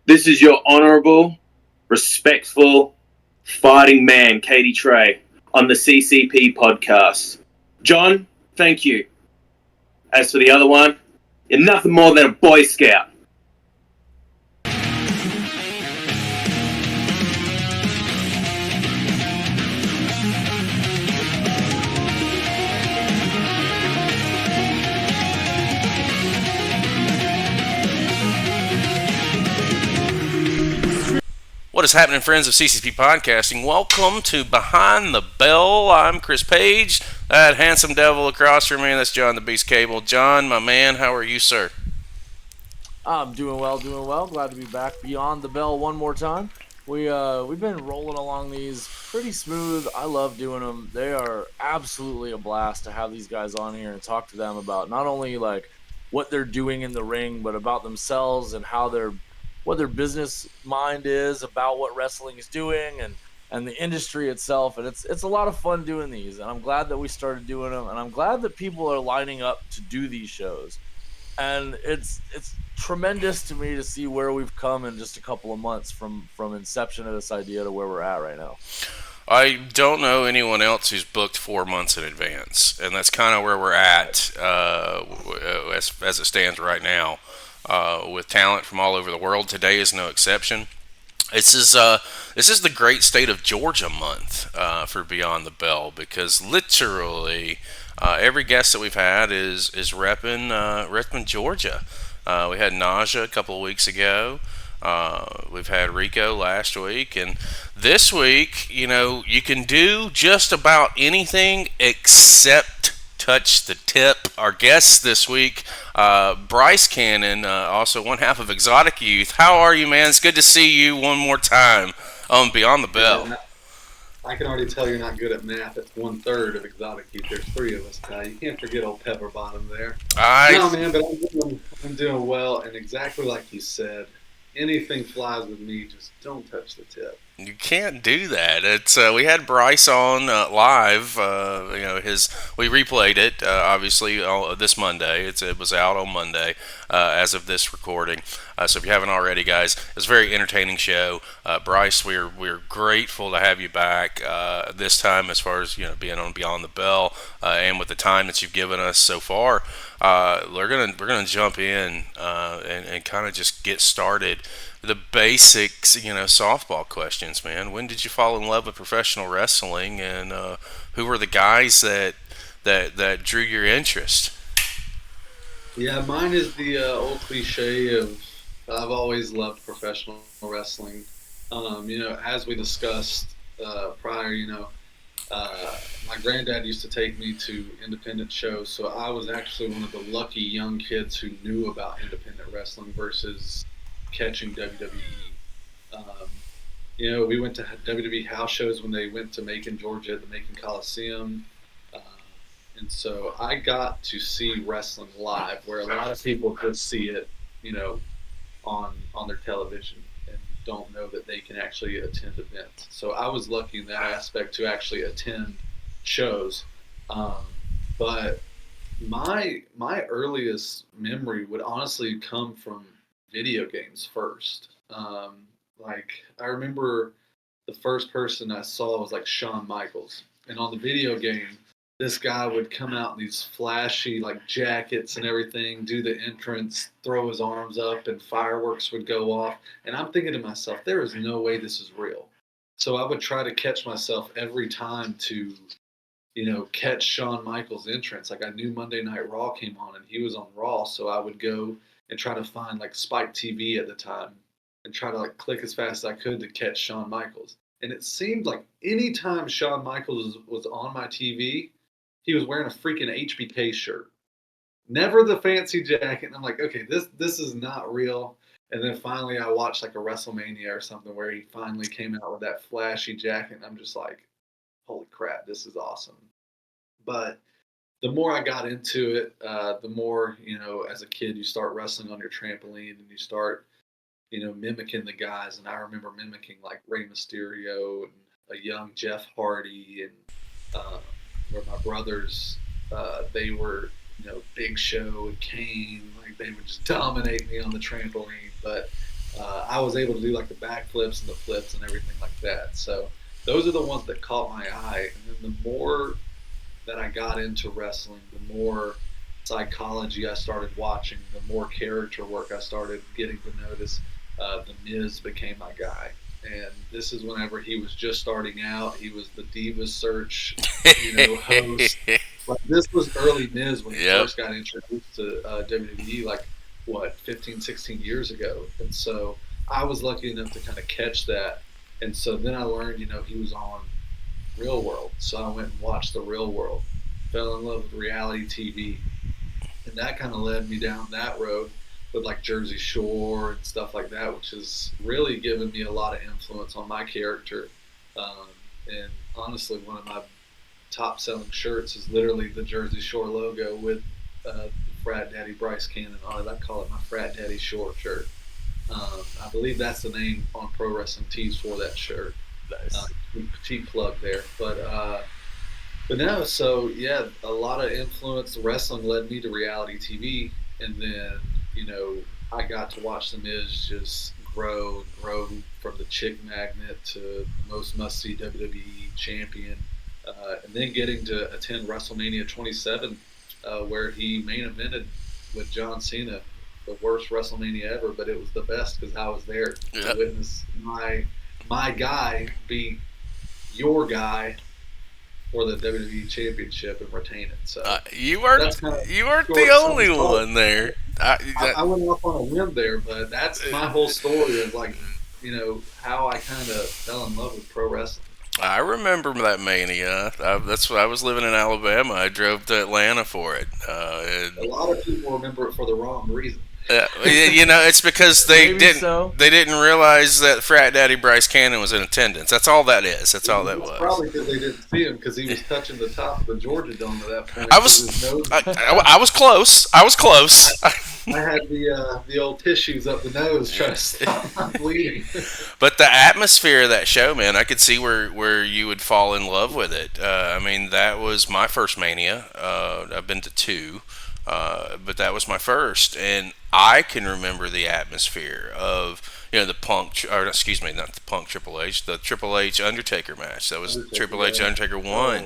This is your honorable, respectful, fighting man, Katie Trey, on the CCP podcast. John, thank you. As for the other one, you're nothing more than a Boy Scout. What is happening, friends of CCP Podcasting? Welcome to Behind the Bell. I'm Chris Page. That handsome devil across from me, that's John the Beast Cable. John, my man, how are you, sir? I'm doing well. Glad to be back beyond the bell one more time. We've been rolling along these pretty smooth. I love doing them. They are absolutely a blast to have these guys on here and talk to them about not only like what they're doing in the ring, but about themselves and what their business mind is about what wrestling is doing and the industry itself. And it's a lot of fun doing these. And I'm glad that we started doing them. And I'm glad that people are lining up to do these shows. And it's tremendous to me to see where we've come in just a couple of months from inception of this idea to where we're at right now. I don't know anyone else who's booked 4 months in advance, and that's kind of where we're at as it stands right now, with talent from all over the world. Today is no exception. This is the great state of Georgia month for Beyond the Bell, because literally every guest that we've had is repping Georgia. We had Naja a couple of weeks ago. We've had Rico last week, and this week, you can do just about anything except touch the tip. Our guest this week, Bryce Cannon, also one half of Exotic Youth. How are you, man? It's good to see you one more time on Beyond the Bell. I can already tell you're not good at math. It's 1/3 of Exotic Youth. There's 3 of us now. You can't forget old Pepper Bottom there. No, man, but I'm doing well, and exactly like you said, anything flies with me. Just don't touch the tip. You can't do that. It's we had Bryce on live. We replayed it obviously this Monday. It was out on Monday as of this recording. So if you haven't already, guys, it was a very entertaining show. Bryce, we're grateful to have you back this time, as far as being on Beyond the Bell, and with the time that you've given us so far. We're gonna jump in and kind of just get started. The basics, softball questions, man. When did you fall in love with professional wrestling, and who were the guys that drew your interest? Yeah, mine is the old cliche of I've always loved professional wrestling. As we discussed prior, my granddad used to take me to independent shows, so I was actually one of the lucky young kids who knew about independent wrestling versus catching WWE. We went to WWE house shows when they went to Macon, Georgia, at the Macon Coliseum. And so I got to see wrestling live, where a lot of people just see it, on their television and don't know that they can actually attend events. So I was lucky in that aspect to actually attend shows. But my earliest memory would honestly come from video games first. I remember the first person I saw was like Shawn Michaels, and on the video game, this guy would come out in these flashy jackets and everything, do the entrance, throw his arms up, and fireworks would go off. And I'm thinking to myself, there is no way this is real. So I would try to catch myself every time to, catch Shawn Michaels' entrance. I knew Monday Night Raw came on, and he was on Raw, so I would go and try to find Spike TV at the time and try to click as fast as I could to catch Shawn Michaels. And it seemed like any time Shawn Michaels was on my TV, he was wearing a freaking HBK shirt. Never the fancy jacket. And I'm like, okay, this is not real. And then finally I watched a WrestleMania or something where he finally came out with that flashy jacket. And I'm just like, holy crap, this is awesome. But the more I got into it, the more, as a kid, you start wrestling on your trampoline and you start, mimicking the guys. And I remember mimicking Rey Mysterio and a young Jeff Hardy, and where my brothers, they were, Big Show and Kane, they would just dominate me on the trampoline. But I was able to do like the backflips and the flips and everything like that. So those are the ones that caught my eye. And then the more that I got into wrestling, the more psychology I started watching, the more character work I started getting to notice. The Miz became my guy. And this is whenever he was just starting out. He was the Divas Search, host. Like, this was early Miz when he first got introduced to WWE, like, 15, 16 years ago. And so I was lucky enough to kind of catch that. And so then I learned, he was on Real World. So I went and watched the Real World, fell in love with reality TV. And that kind of led me down that road with like Jersey Shore and stuff like that, which has really given me a lot of influence on my character. And honestly, one of my top selling shirts is literally the Jersey Shore logo with the Frat Daddy Bryce Cannon on it. I call it my Frat Daddy Shore shirt. I believe that's the name on Pro Wrestling Tees for that shirt. Nice. Cheap plug there. But no, so yeah, a lot of influence. Wrestling led me to reality TV, and then I got to watch The Miz just grow and grow from the chick magnet to the most must-see WWE champion, and then getting to attend WrestleMania 27, where he main evented with John Cena, the worst WrestleMania ever, but it was the best because I was there to witness my guy beat your guy for the WWE Championship and retain it. So you weren't the only one there. I went off on a limb there, but that's my whole story of like, how I kind of fell in love with pro wrestling. I remember that Mania. That's when I was living in Alabama. I drove to Atlanta for it. A lot of people remember it for the wrong reason. It's because they didn't realize that Frat Daddy Bryce Cannon was in attendance. That's all that is. That's all that was. Probably because they didn't see him because he was touching the top of the Georgia Dome at that point. I was close. I was close. I had the old tissues up the nose trying to stop bleeding. But the atmosphere of that show, man, I could see where you would fall in love with it. That was my first Mania. I've been to two. But that was my first, and I can remember the atmosphere of the Punk, or excuse me, not the Punk Triple H, the Triple H Undertaker match. That was Triple H Undertaker won.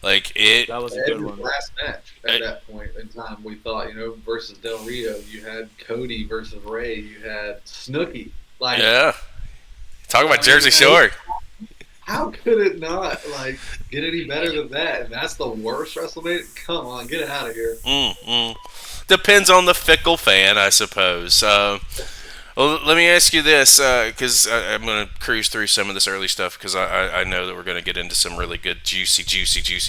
Like it. That was a good one. Last match at that point in time, we thought versus Del Rio, you had Cody versus Ray, you had Snooki. Like talk about Jersey Shore. How could it not get any better than that? And that's the worst WrestleMania? Come on, get it out of here. Depends on the fickle fan, I suppose. Well, let me ask you this, because I'm going to cruise through some of this early stuff, because I know that we're going to get into some really good, juicy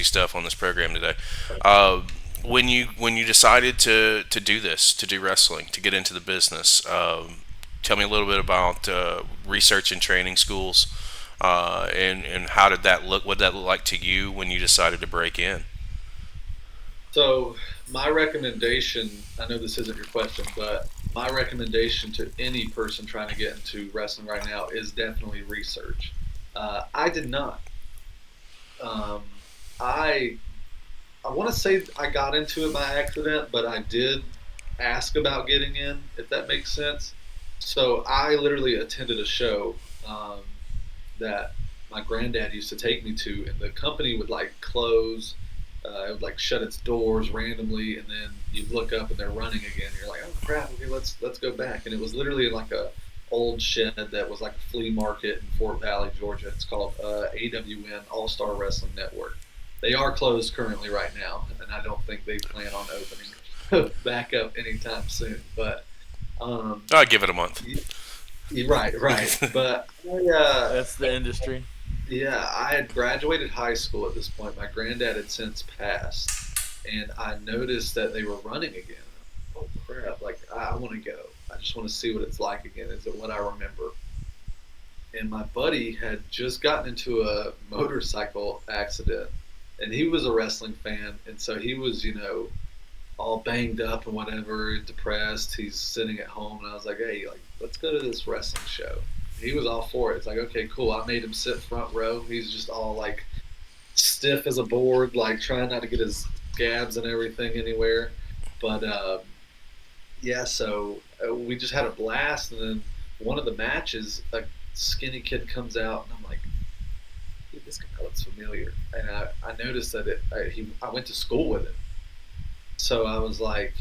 stuff on this program today. When you decided to do this, to do wrestling, to get into the business, tell me a little bit about research and training schools. And how did that look? What did that look like to you when you decided to break in? So my recommendation, I know this isn't your question, but my recommendation to any person trying to get into wrestling right now is definitely research. I did not. I want to say I got into it by accident, but I did ask about getting in, if that makes sense. So I literally attended a show that my granddad used to take me to, and the company would close. It would shut its doors randomly, and then you look up and they're running again. You're like, oh crap, okay, let's go back. And it was literally in a old shed that was a flea market in Fort Valley, Georgia. It's called AWN, All Star Wrestling Network. They are closed currently right now, and I don't think they plan on opening back up anytime soon. But I'd give it a month. Right. But that's the industry. Yeah, I had graduated high school at this point. My granddad had since passed, and I noticed that they were running again. Oh crap! I want to go. I just want to see what it's like again. Is it what I remember? And my buddy had just gotten into a motorcycle accident, and he was a wrestling fan, and so he was, all banged up and whatever, depressed. He's sitting at home, and I was like, hey, let's go to this wrestling show. He was all for it. It's like, okay, cool. I made him sit front row. He's just all stiff as a board, trying not to get his scabs and everything anywhere. But so we just had a blast, and then one of the matches, a skinny kid comes out, and I'm like, dude, this guy looks familiar. And I noticed that I went to school with him. So I was like,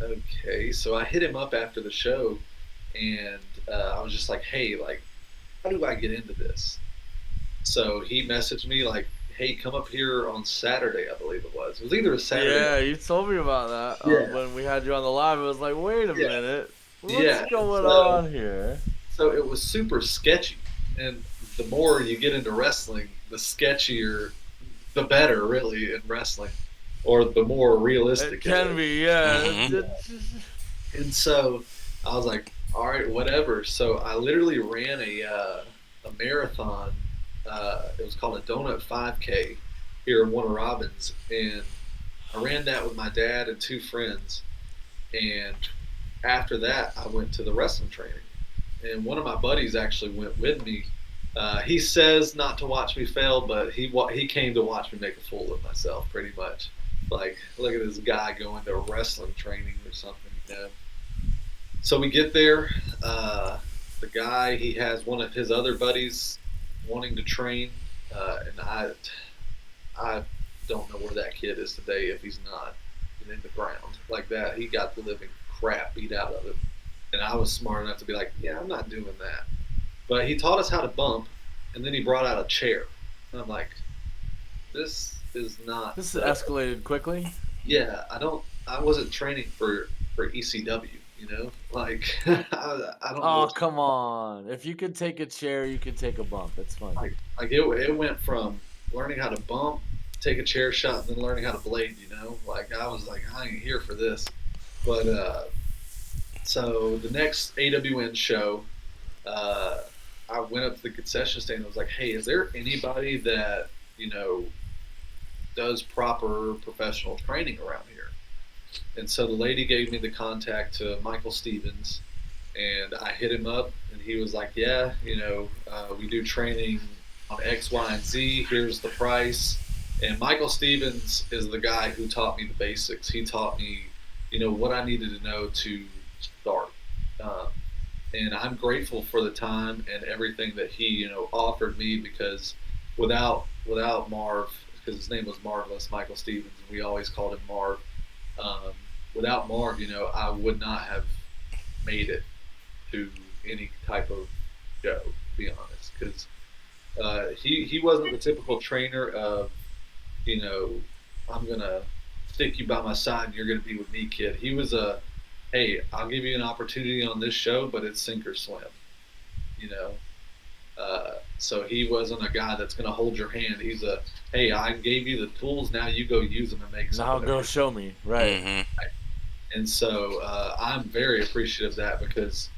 okay. So I hit him up after the show, and I was just like, hey, like, how do I get into this? So he messaged me like, hey, come up here on Saturday, I believe it was. It was either a Saturday. Yeah, you told me about that Yeah. when we had you on the live. It was like, wait a Yeah. minute, what's Yeah. going on here? So it was super sketchy. And the more you get into wrestling, the sketchier, the better, really, in wrestling, or the more realistic It can be, yeah. And so I was like, all right, whatever. So I literally ran a marathon. It was called a Donut 5K here in Warner Robins, and I ran that with my dad and two friends. And after that, I went to the wrestling training, and one of my buddies actually went with me. He says not to watch me fail, but he came to watch me make a fool of myself, pretty much. Like, look at this guy going to wrestling training or something, you know. So we get there. The guy, he has one of his other buddies wanting to train, and I don't know where that kid is today if he's not in the ground like that. He got the living crap beat out of him, and I was smart enough to be like, yeah, I'm not doing that. But he taught us how to bump, and then he brought out a chair, and I'm like, this is not. This escalated quickly. Yeah, I wasn't training for ECW. You know, like I don't know. Oh, come on. If you could take a chair, you could take a bump. It's fun. Like it went from learning how to bump, take a chair shot, and then learning how to blade. You know, like I was like, I ain't here for this. But so the next AWN show, I went up to the concession stand and was like, hey, is there anybody that, you know, does proper professional training around here? And so the lady gave me the contact to Michael Stevens, and I hit him up, and he was like, yeah, you know, we do training on X, Y, and Z. Here's the price. And Michael Stevens is the guy who taught me the basics. He taught me, you know, what I needed to know to start. And I'm grateful for the time and everything that he, you know, offered me, because without Marv, because his name was Marvelous, Michael Stevens, and we always called him Marv. Without Marv, you know, I would not have made it to any type of show, to be honest, because he wasn't the typical trainer of, you know, I'm gonna stick you by my side and you're gonna be with me, kid. He was a, hey, I'll give you an opportunity on this show, but it's sink or swim, you know. So he wasn't a guy that's going to hold your hand. He's a, hey, I gave you the tools, now you go use them and make something. Now go show me, right? Mm-hmm. And so I'm very appreciative of that, because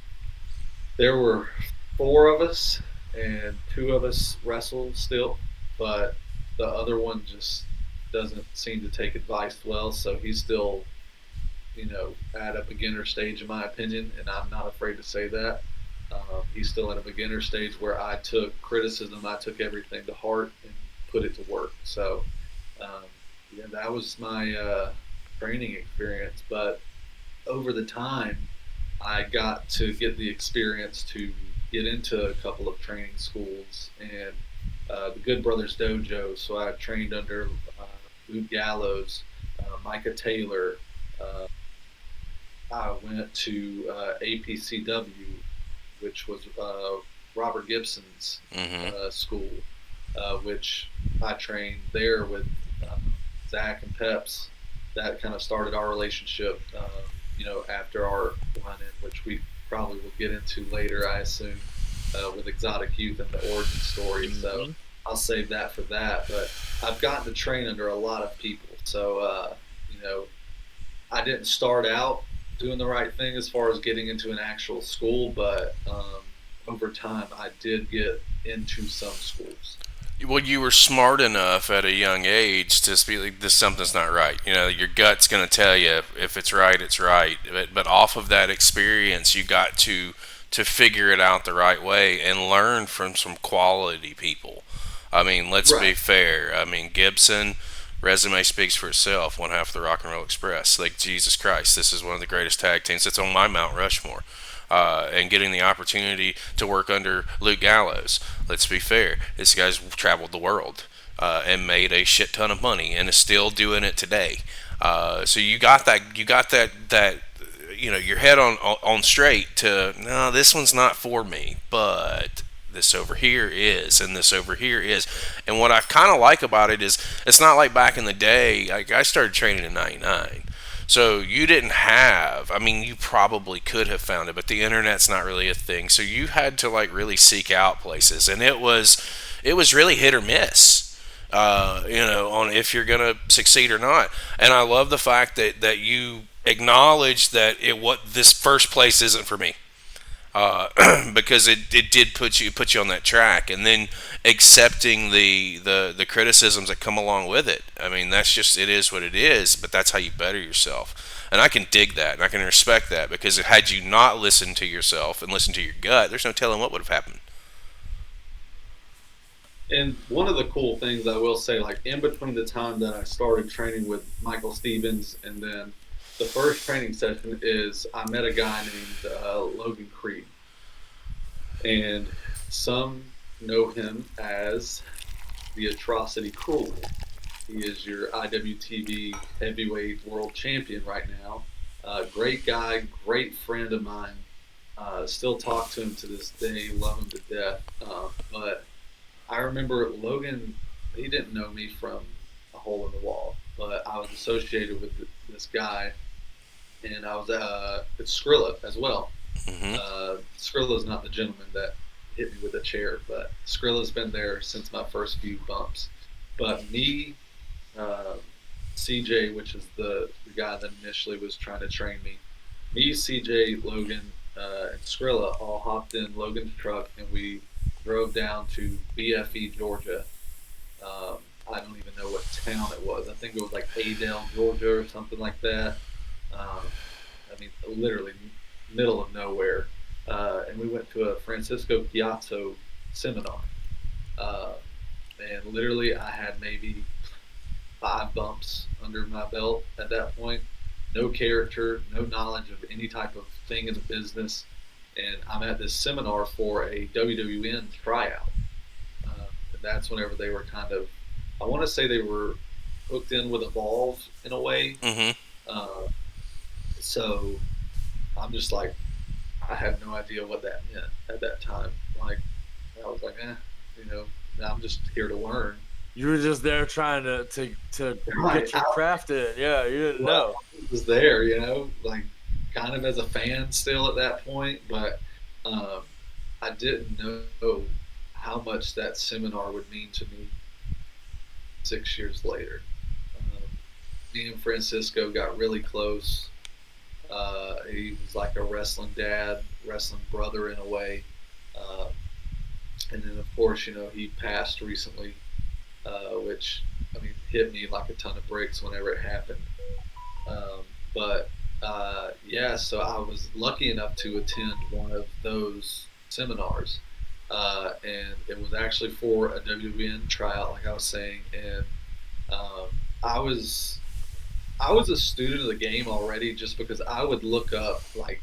there were 4 of us and 2 of us wrestle still, but the other one just doesn't seem to take advice well, so he's still, you know, at a beginner stage, in my opinion, and I'm not afraid to say that. He's still at a beginner stage where I took criticism, I took everything to heart and put it to work. So, yeah, that was my training experience. But over the time, I got to get the experience to get into a couple of training schools and the Good Brothers Dojo. So I trained under Luke Gallows, Micah Taylor. I went to APCW, which was Robert Gibson's school, which I trained there with Zach and Peps. That kind of started our relationship, you know, after our run-in, which we probably will get into later, I assume, with Exotic Youth and the origin story. So I'll save that for that. But I've gotten to train under a lot of people. So, you know, I didn't start out doing the right thing as far as getting into an actual school, but over time I did get into some schools. Well, you were smart enough at a young age to be like, this something's not right. You know, your gut's going to tell you if it's right, it's right. But off of that experience, you got to figure it out the right way and learn from some quality people. I mean, let's be fair. I mean, Gibson, resume speaks for itself. One half of the Rock and Roll Express. Like, Jesus Christ, this is one of the greatest tag teams. It's on my Mount Rushmore. and getting the opportunity to work under Luke Gallows. Let's be fair, this guy's traveled the world and made a shit ton of money and is still doing it today. So you got that your head on straight to, no, this one's not for me, but this over here is, and this over here is. And what I kind of like about it is it's not like back in the day. Like, I started training in '99. So you didn't have, I mean, you probably could have found it, but the internet's not really a thing. So you had to like really seek out places, and it was really hit or miss, on if you're gonna succeed or not. And I love the fact that you acknowledge that what this first place isn't for me. Because it did put you on that track, and then accepting the criticisms that come along with it. I mean, that's just, it is what it is, but that's how you better yourself. And I can dig that, and I can respect that, because had you not listened to yourself and listened to your gut, there's no telling what would have happened. And one of the cool things I will say, like in between the time that I started training with Michael Stevens and then the first training session, is I met a guy named Logan Creed. And some know him as the Atrocity Cruel. He is your IWTV heavyweight world champion right now. Great guy, great friend of mine. Still talk to him to this day, love him to death. But I remember Logan, he didn't know me from a hole in the wall, but I was associated with this guy. And I was at Skrilla as well. Mm-hmm. Skrilla's not the gentleman that hit me with a chair, but Skrilla's been there since my first few bumps. But me, CJ, which is the guy that initially was trying to train me, CJ, Logan, and Skrilla all hopped in Logan's truck, and we drove down to BFE, Georgia. I don't even know what town it was. I think it was like Adel, Georgia, or something like that. I mean, literally middle of nowhere. And we went to a Francisco Chiazzo seminar. And literally I had maybe 5 bumps under my belt at that point. No character, no knowledge of any type of thing in the business. And I'm at this seminar for a WWN tryout. And that's whenever they were kind of, I want to say they were hooked in with Evolve in a way. Mm-hmm. So I'm just like, I had no idea what that meant at that time. Like, I was like, I'm just here to learn. You were just there trying to get your craft in. Yeah, you didn't know. I was there, like kind of as a fan still at that point, but I didn't know how much that seminar would mean to me 6 years later. Me and Francisco got really close. He was like a wrestling dad, wrestling brother in a way. And then, of course, he passed recently, which, I mean, hit me like a ton of bricks whenever it happened. So I was lucky enough to attend one of those seminars. And it was actually for a WWN tryout, like I was saying. And I was a student of the game already, just because I would look up like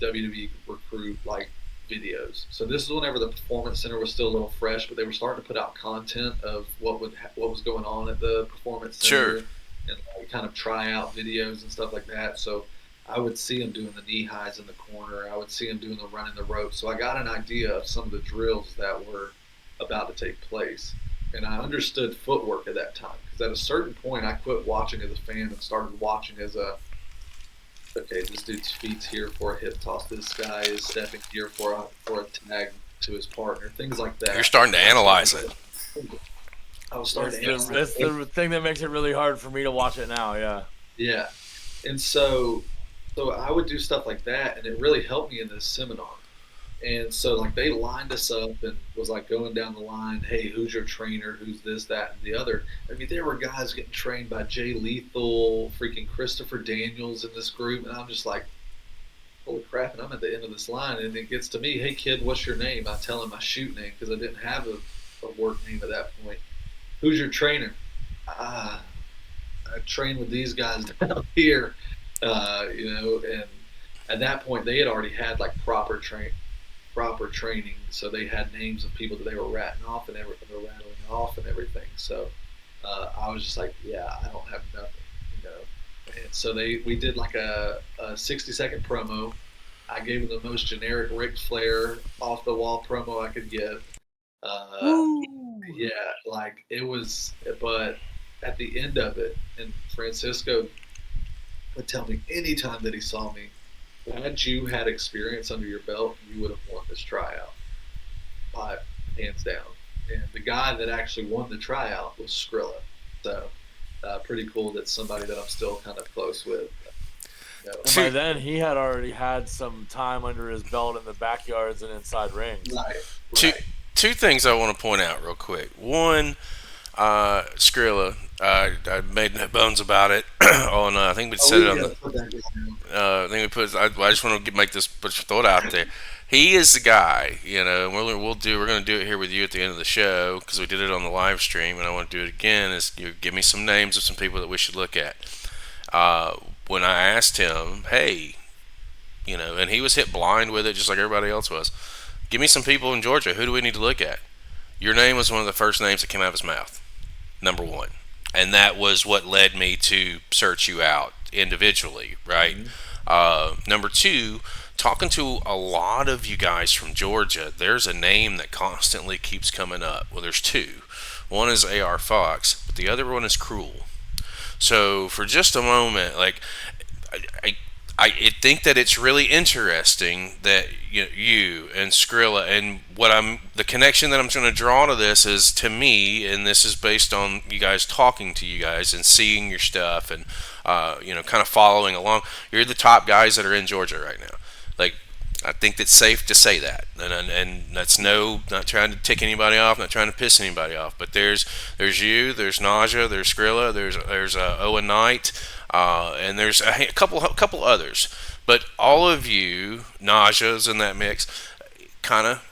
WWE recruit like videos. So this is whenever the Performance Center was still a little fresh, but they were starting to put out content of what was going on at the Performance Center, and like, kind of try out videos and stuff like that. So I would see them doing the knee highs in the corner. I would see them doing the running the ropes. So I got an idea of some of the drills that were about to take place. And I understood footwork at that time, because at a certain point I quit watching as a fan and started watching as okay, this dude's feet's here for a hip toss. This guy is stepping here for a tag to his partner. Things like that. You're starting to analyze it. I was starting to analyze it. That's the thing that makes it really hard for me to watch it now. Yeah. Yeah, and so I would do stuff like that, and it really helped me in this seminar. And so, like, they lined us up and was, like, going down the line, hey, who's your trainer, who's this, that, and the other. I mean, there were guys getting trained by Jay Lethal, freaking Christopher Daniels in this group, and I'm just like, holy crap, and I'm at the end of this line, and it gets to me, hey, kid, what's your name? I tell him my shoot name, because I didn't have a work name at that point. Who's your trainer? I train with these guys down here, and at that point they had already had like proper training, so they had names of people that they were rattling off and everything. So I was just like, yeah, I don't have nothing, you know. And so we did like a 60-second promo. I gave them the most generic Ric Flair off the wall promo I could get. Yeah, like it was, but at the end of it, and Francisco would tell me anytime that he saw me, had you had experience under your belt, you would have won this tryout, hands down. And the guy that actually won the tryout was Skrilla. So pretty cool that somebody that I'm still kind of close with. You know. And by then, he had already had some time under his belt in the backyards and inside rings. Right. Two things I want to point out real quick. One, Skrilla, I made no bones about it. On I think we said it on the. I think we put. I just want to make this throw it out there. He is the guy, you know. We're going to do it here with you at the end of the show because we did it on the live stream, and I want to do it again. Is give me some names of some people that we should look at. When I asked him, hey, you know, and he was hit blind with it just like everybody else was. Give me some people in Georgia. Who do we need to look at? Your name was one of the first names that came out of his mouth. Number one. And that was what led me to search you out individually, right? Mm-hmm. Number two, talking to a lot of you guys from Georgia, there's a name that constantly keeps coming up. Well, there's two. One is A.R. Fox, but the other one is Cruel. So for just a moment, like, I think that it's really interesting that you and Skrilla and the connection that I'm going to draw to this is, to me, and this is based on you guys talking to you guys and seeing your stuff and kind of following along. You're the top guys that are in Georgia right now. Like, I think it's safe to say that, and that's not trying to tick anybody off, not trying to piss anybody off. But there's you, there's Naja, there's Skrilla, there's Owen Knight. And there's a couple others, but all of you, Naja's in that mix. Kind of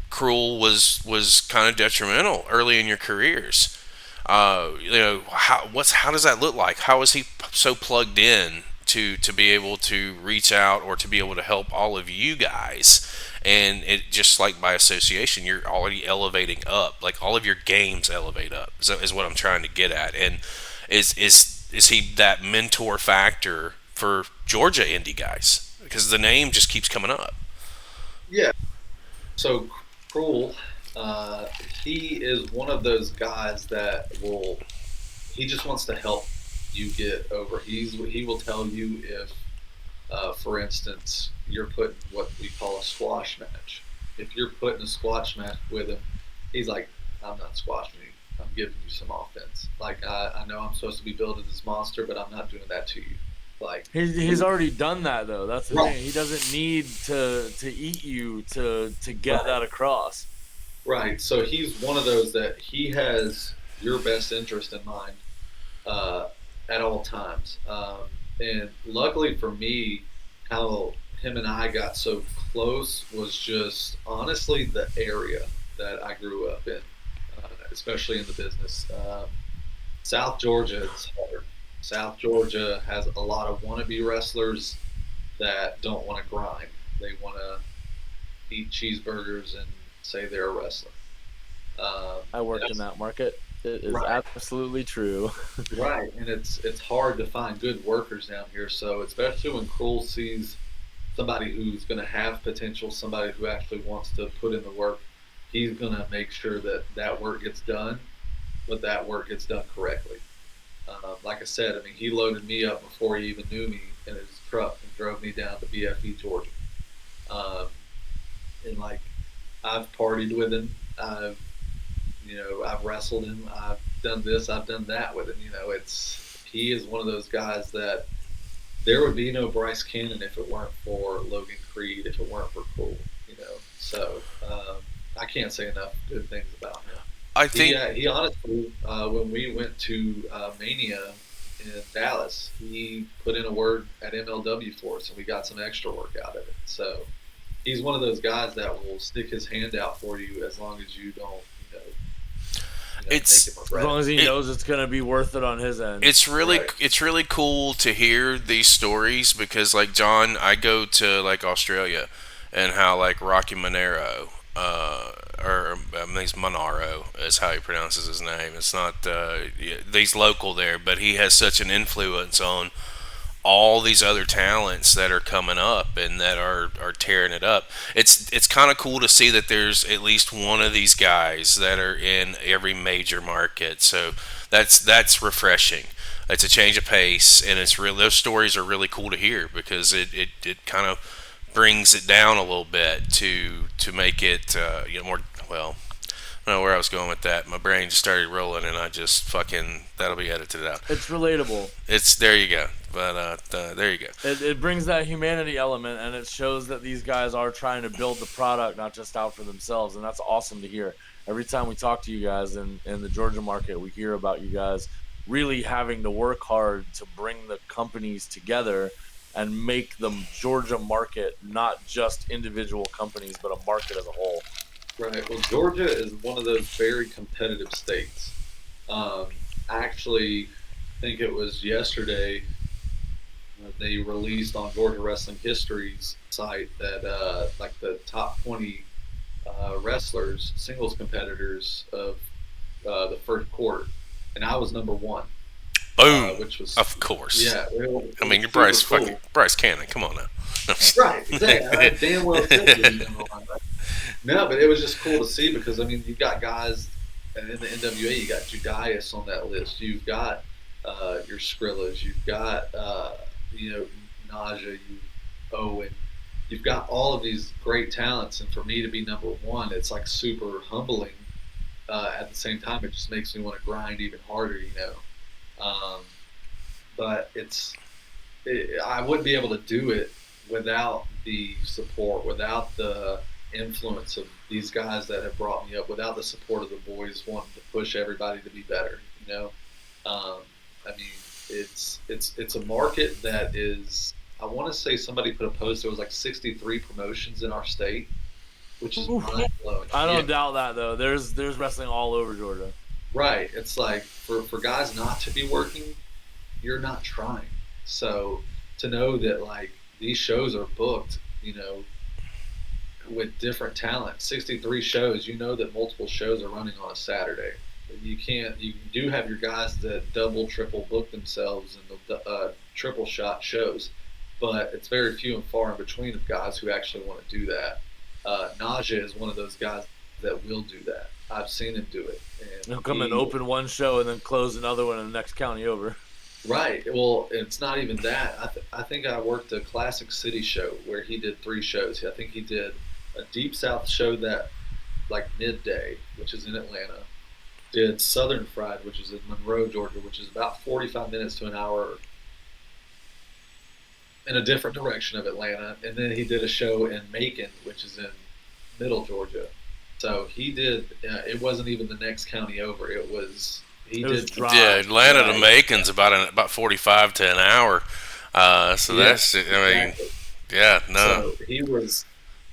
Cruel was kind of detrimental early in your careers. How does that look like? How is he so plugged in to be able to reach out or to be able to help all of you guys? And it just like by association, you're already elevating up. Like all of your games elevate up. Is what I'm trying to get at. And is he that mentor factor for Georgia indie guys? Because the name just keeps coming up. Yeah. So Cruel, he is one of those guys that he just wants to help you get over. He will tell you if, for instance, you're putting what we call a squash match. If you're putting a squash match with him, he's like, I'm not squashing you. I'm giving you some offense. Like I know I'm supposed to be building this monster, but I'm not doing that to you. Like he's already done that though. That's the thing. He doesn't need to eat you to get that across. Right. So he's one of those that he has your best interest in mind at all times. And luckily for me, how him and I got so close was just honestly the area that I grew up in. Especially in the business. South Georgia is hard. South Georgia has a lot of wannabe wrestlers that don't want to grind. They want to eat cheeseburgers and say they're a wrestler. I worked in that market. It is absolutely true. Right, and it's hard to find good workers down here. So especially when Cruel sees somebody who's going to have potential, somebody who actually wants to put in the work, he's going to make sure that work gets done, but that work gets done correctly. Like I said, I mean, he loaded me up before he even knew me in his truck and drove me down to BFE, Georgia. And like, I've partied with him. I've wrestled him. I've done this. I've done that with him. He is one of those guys that there would be no Bryce Cannon if it weren't for Logan Creed, if it weren't for Cruel. So. I can't say enough good things about him. I think he honestly, when we went to Mania in Dallas, he put in a word at MLW for us, and we got some extra work out of it. So he's one of those guys that will stick his hand out for you as long as you don't, It's- make him As regret long it. as he knows it's going to be worth it on his end. It's really Right. it's really cool to hear these stories because, like John, I go to like Australia, and how like Rocky Monero, or I mean, he's Monaro is how he pronounces his name. It's not he's local there, but he has such an influence on all these other talents that are coming up and that are tearing it up. It's kind of cool to see that there's at least one of these guys that are in every major market. So that's refreshing. It's a change of pace, and it's real. Those stories are really cool to hear because it kind of brings it down a little bit to make it more well. I don't know where I was going with that. My brain just started rolling, and I just fucking that'll be edited out. It's relatable. It's there you go. But there you go. It brings that humanity element, and it shows that these guys are trying to build the product, not just out for themselves, and that's awesome to hear. Every time we talk to you guys in the Georgia market, we hear about you guys really having to work hard to bring the companies together and make the Georgia market not just individual companies, but a market as a whole. Right. Well, Georgia is one of those very competitive states. Actually, I think it was yesterday they released on Georgia Wrestling History's site that like the top 20 wrestlers, singles competitors of the first quarter, and I was number one. Boom. Which was, of course. Yeah. I mean, you're Super Bryce Cannon. Come on now. Right, exactly. I damn well said it. No, but it was just cool to see because, I mean, you've got guys in the NWA, you got Judias on that list. You've got your Skrillas. You've got, Naja, Owen. You've got all of these great talents. And for me to be number one, it's like super humbling. At the same time, it just makes me want to grind even harder, But I wouldn't be able to do it without the support, without the influence of these guys that have brought me up, without the support of the boys wanting to push everybody to be better. I mean, it's a market that is. I want to say somebody put a post. There was like 63 promotions in our state, which is mind blowing. I don't doubt that though. There's wrestling all over Georgia. Right. It's like for guys not to be working, you're not trying. So to know that like these shows are booked, with different talent, 63 shows, that multiple shows are running on a Saturday. You do have your guys that double, triple book themselves in the triple shot shows, but it's very few and far in between of guys who actually want to do that. Naja is one of those guys that will do that. I've seen him do it. And he'll come and open one show and then close another one in the next county over. Right. Well, it's not even that. I think I worked a Classic City show where he did 3 shows. I think he did a Deep South show that, like, midday, which is in Atlanta. Did Southern Fried, which is in Monroe, Georgia, which is about 45 minutes to an hour in a different direction of Atlanta. And then he did a show in Macon, which is in Middle Georgia. So he did. It wasn't even the next county over. It was. Atlanta to Macon's about 45 to an hour. So that's. I mean, exactly. Yeah, no. So he was.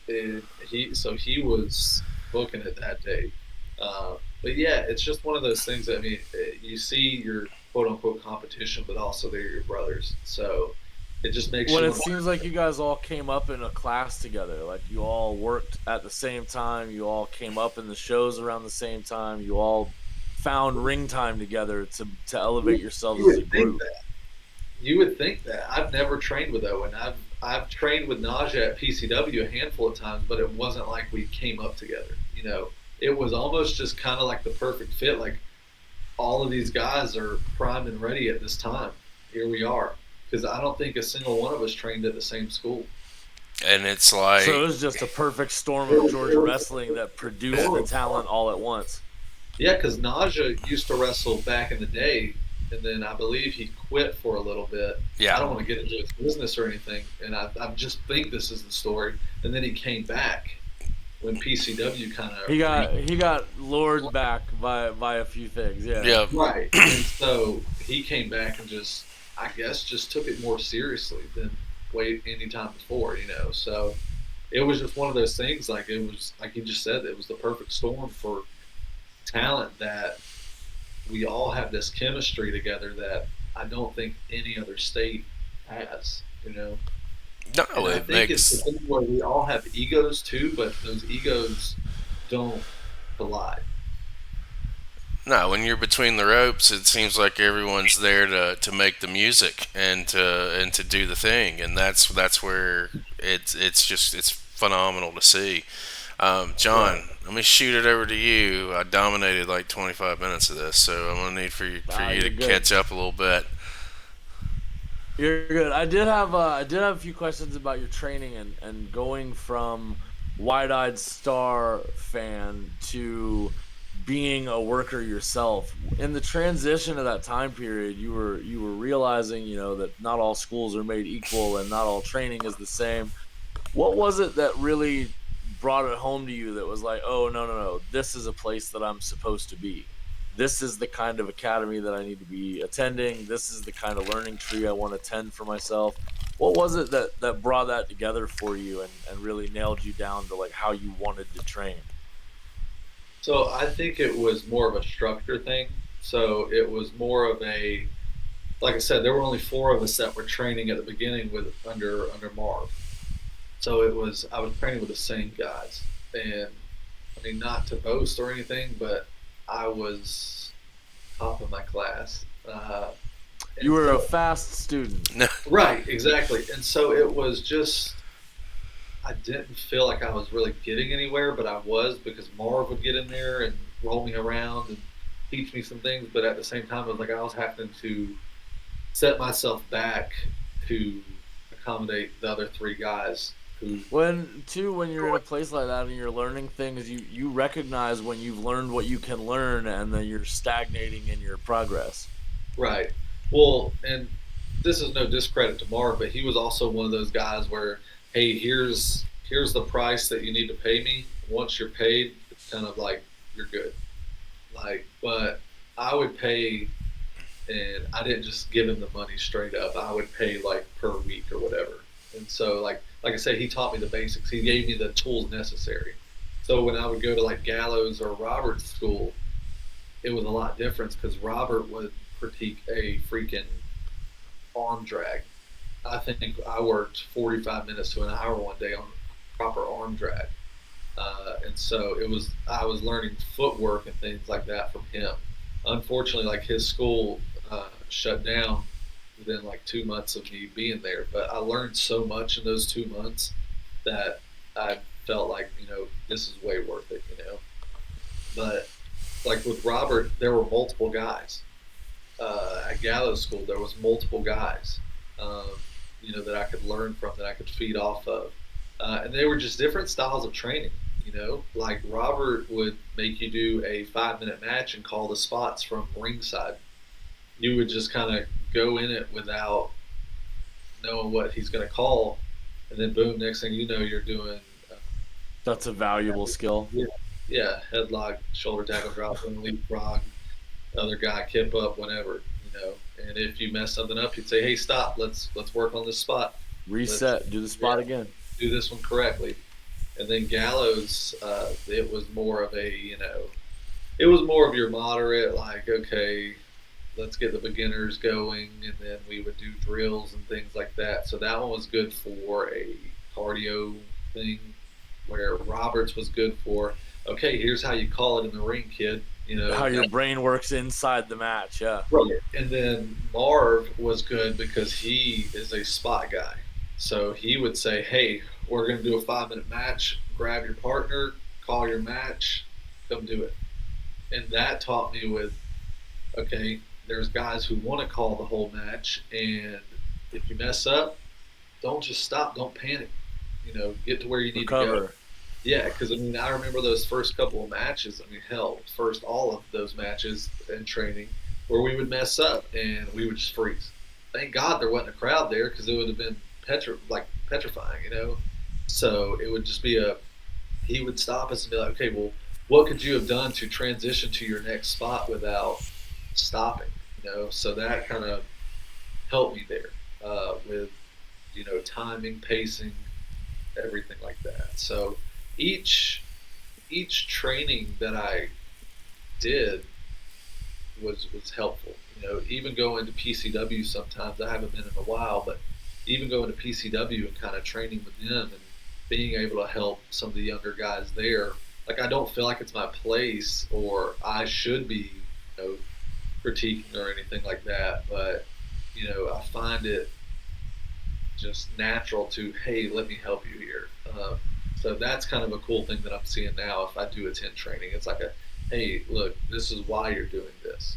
He was booking it that day. But yeah, it's just one of those things. I mean, you see your quote unquote competition, but also they're your brothers. So it just makes. Well, it seems like you guys all came up in a class together. Like you all worked at the same time. You all came up in the shows around the same time. You all found ring time together to elevate yourselves as a group. You would think that. I've never trained with Owen. I've trained with Naja at PCW a handful of times, but it wasn't like we came up together. It was almost just kind of like the perfect fit. Like all of these guys are primed and ready at this time. Here we are. Because I don't think a single one of us trained at the same school. And it's like... So it was just a perfect storm of Georgia wrestling that produced the talent all at once. Yeah, because Naja used to wrestle back in the day, and then I believe he quit for a little bit. Yeah. I don't want to get into his business or anything, and I just think this is the story. And then he came back when PCW kind of... He got lured back by a few things, yeah. Yeah. Right. And so he came back and just, I guess, just took it more seriously than any time before, So it was just one of those things, like it was, like you just said, it was the perfect storm for talent that we all have this chemistry together that I don't think any other state has, you know. No, And I it think it's the makes thing where we all have egos too, but those egos don't collide. no. When you're between the ropes, it seems like everyone's there to make the music and to do the thing, and that's where it's phenomenal to see. Right. John, let me shoot it over to you. I dominated like 25 minutes of this, so I'm gonna need for Ah, you to you're good. catch up a little bit. You're good. I did have a few questions about your training and going from wide-eyed star fan to being a worker yourself. In the transition of that time period, you were realizing, that not all schools are made equal and not all training is the same. What was it that really brought it home to you that was like, oh, no, no, no, this is a place that I'm supposed to be? This is the kind of academy that I need to be attending. This is the kind of learning tree I want to tend for myself. What was it that brought that together for you and really nailed you down to like how you wanted to train? So I think it was more of a structure thing. So it was more of a, like I said, there were only four of us that were training at the beginning with under Marv. So it was I was training with the same guys, and I mean not to boast or anything, but I was top of my class. You And were a so fast student. right, exactly. And so it was just I didn't feel like I was really getting anywhere, but I was because Marv would get in there and roll me around and teach me some things. But at the same time, it was like I was having to set myself back to accommodate the other three guys who, When you're in a place like that and you're learning things, you recognize when you've learned what you can learn and then you're stagnating in your progress. right. Well, and this is no discredit to Marv, but he was also one of those guys where, hey, here's the price that you need to pay me. Once you're paid, it's kind of like you're good. Like, but I would pay, and I didn't just give him the money straight up. I would pay like per week or whatever. And so, like I said, he taught me the basics. He gave me the tools necessary. So when I would go to like Gallows or Robert's school, it was a lot different because Robert would critique a freaking arm drag. I think I worked 45 minutes to an hour one day on proper arm drag. And so I was learning footwork and things like that from him. Unfortunately, like his school shut down within like 2 months of me being there, but I learned so much in those 2 months that I felt like, this is way worth it, But like with Robert, there were multiple guys. At Gallows School, there was multiple guys, um, that I could learn from, that I could feed off of, and they were just different styles of training. Like Robert would make you do a 5 minute match and call the spots from ringside. You would just kind of go in it without knowing what he's going to call, and then boom, next thing you know, you're doing. That's a valuable skill. Yeah, yeah, headlock, shoulder tackle, drop, leapfrog, other guy, kip up, whatever. And if you mess something up, you'd say, "Hey, stop. Let's work on this spot. Let's Reset, do the spot again. do this one correctly." And then Gallows, it was more of it was more of your moderate, like, okay, let's get the beginners going, and then we would do drills and things like that. So that one was good for a cardio thing, where Roberts was good for, okay, here's how you call it in the ring, kid. How your brain works inside the match, yeah. Right. And then Marv was good because he is a spot guy. So he would say, hey, we're going to do a 5 minute match. Grab your partner, call your match, come do it. And that taught me with, okay, there's guys who want to call the whole match. And if you mess up, don't just stop. Don't panic. Get to where you need to go. Recover. Yeah, because I remember those first couple of matches. hell, first all of those matches in training where we would mess up and we would just freeze. Thank God there wasn't a crowd there because it would have been petrifying. So it would just be he would stop us and be like, okay, well, what could you have done to transition to your next spot without stopping? So that kind of helped me there with timing, pacing, everything like that. So each training that I did, was helpful. Even going to PCW sometimes, I haven't been in a while, but even going to PCW and kind of training with them and being able to help some of the younger guys there. Like, I don't feel like it's my place or I should be, critiquing or anything like that, but I find it just natural to, hey, let me help you here. So that's kind of a cool thing that I'm seeing now. If I do attend training, it's like hey, look, this is why you're doing this.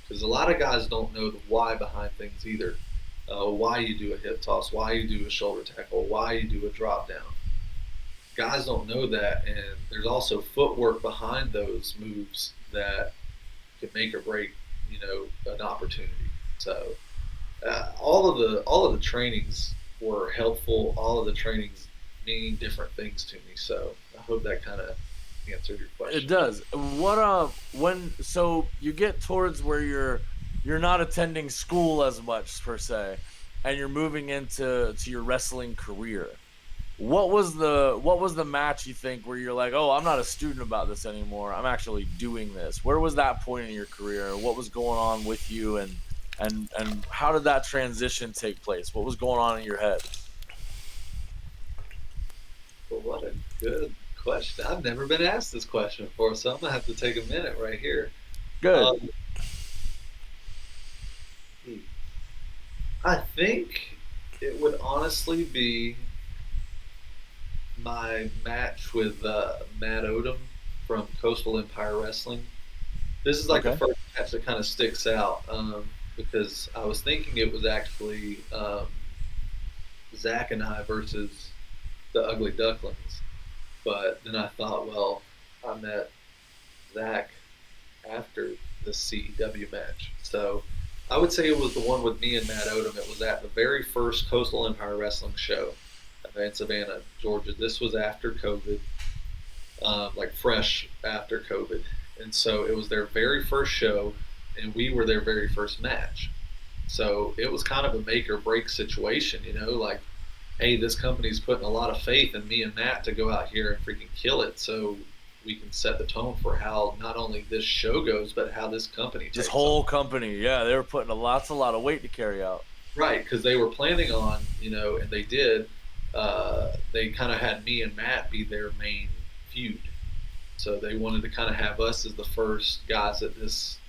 Because a lot of guys don't know the why behind things either. Why you do a hip toss, why you do a shoulder tackle, why you do a drop down. Guys don't know that, and there's also footwork behind those moves that can make or break, an opportunity. So all of the trainings were helpful. All of the trainings meaning different things to me. So I hope that kind of answered your question. It does. So you get towards where you're not attending school as much per se, and you're moving into your wrestling career. What was the match you think where you're like, oh, I'm not a student about this anymore. I'm actually doing this. Where was that point in your career? What was going on with you, and how did that transition take place? What was going on in your head? Well, what a good question. I've never been asked this question before, so I'm gonna have to take a minute right here. Good. I think it would honestly be my match with Matt Odom from Coastal Empire Wrestling. This is like the first match that kind of sticks out because I was thinking it was actually Zach and I versus the Ugly Ducklings. But then I thought, well, I met Zach after the CEW match. So I would say it was the one with me and Matt Odom. It was at the very first Coastal Empire Wrestling show in Savannah, Georgia. This was after COVID, like fresh after COVID. And so it was their very first show, and we were their very first match. So it was kind of a make or break situation, like, hey, this company's putting a lot of faith in me and Matt to go out here and freaking kill it, so we can set the tone for how not only this show goes, but how this company takes this whole company. Yeah, they were putting a lot of weight to carry out. Right, because they were planning on, and they did. They kind of had me and Matt be their main feud, so they wanted to kind of have us as the first guys at this,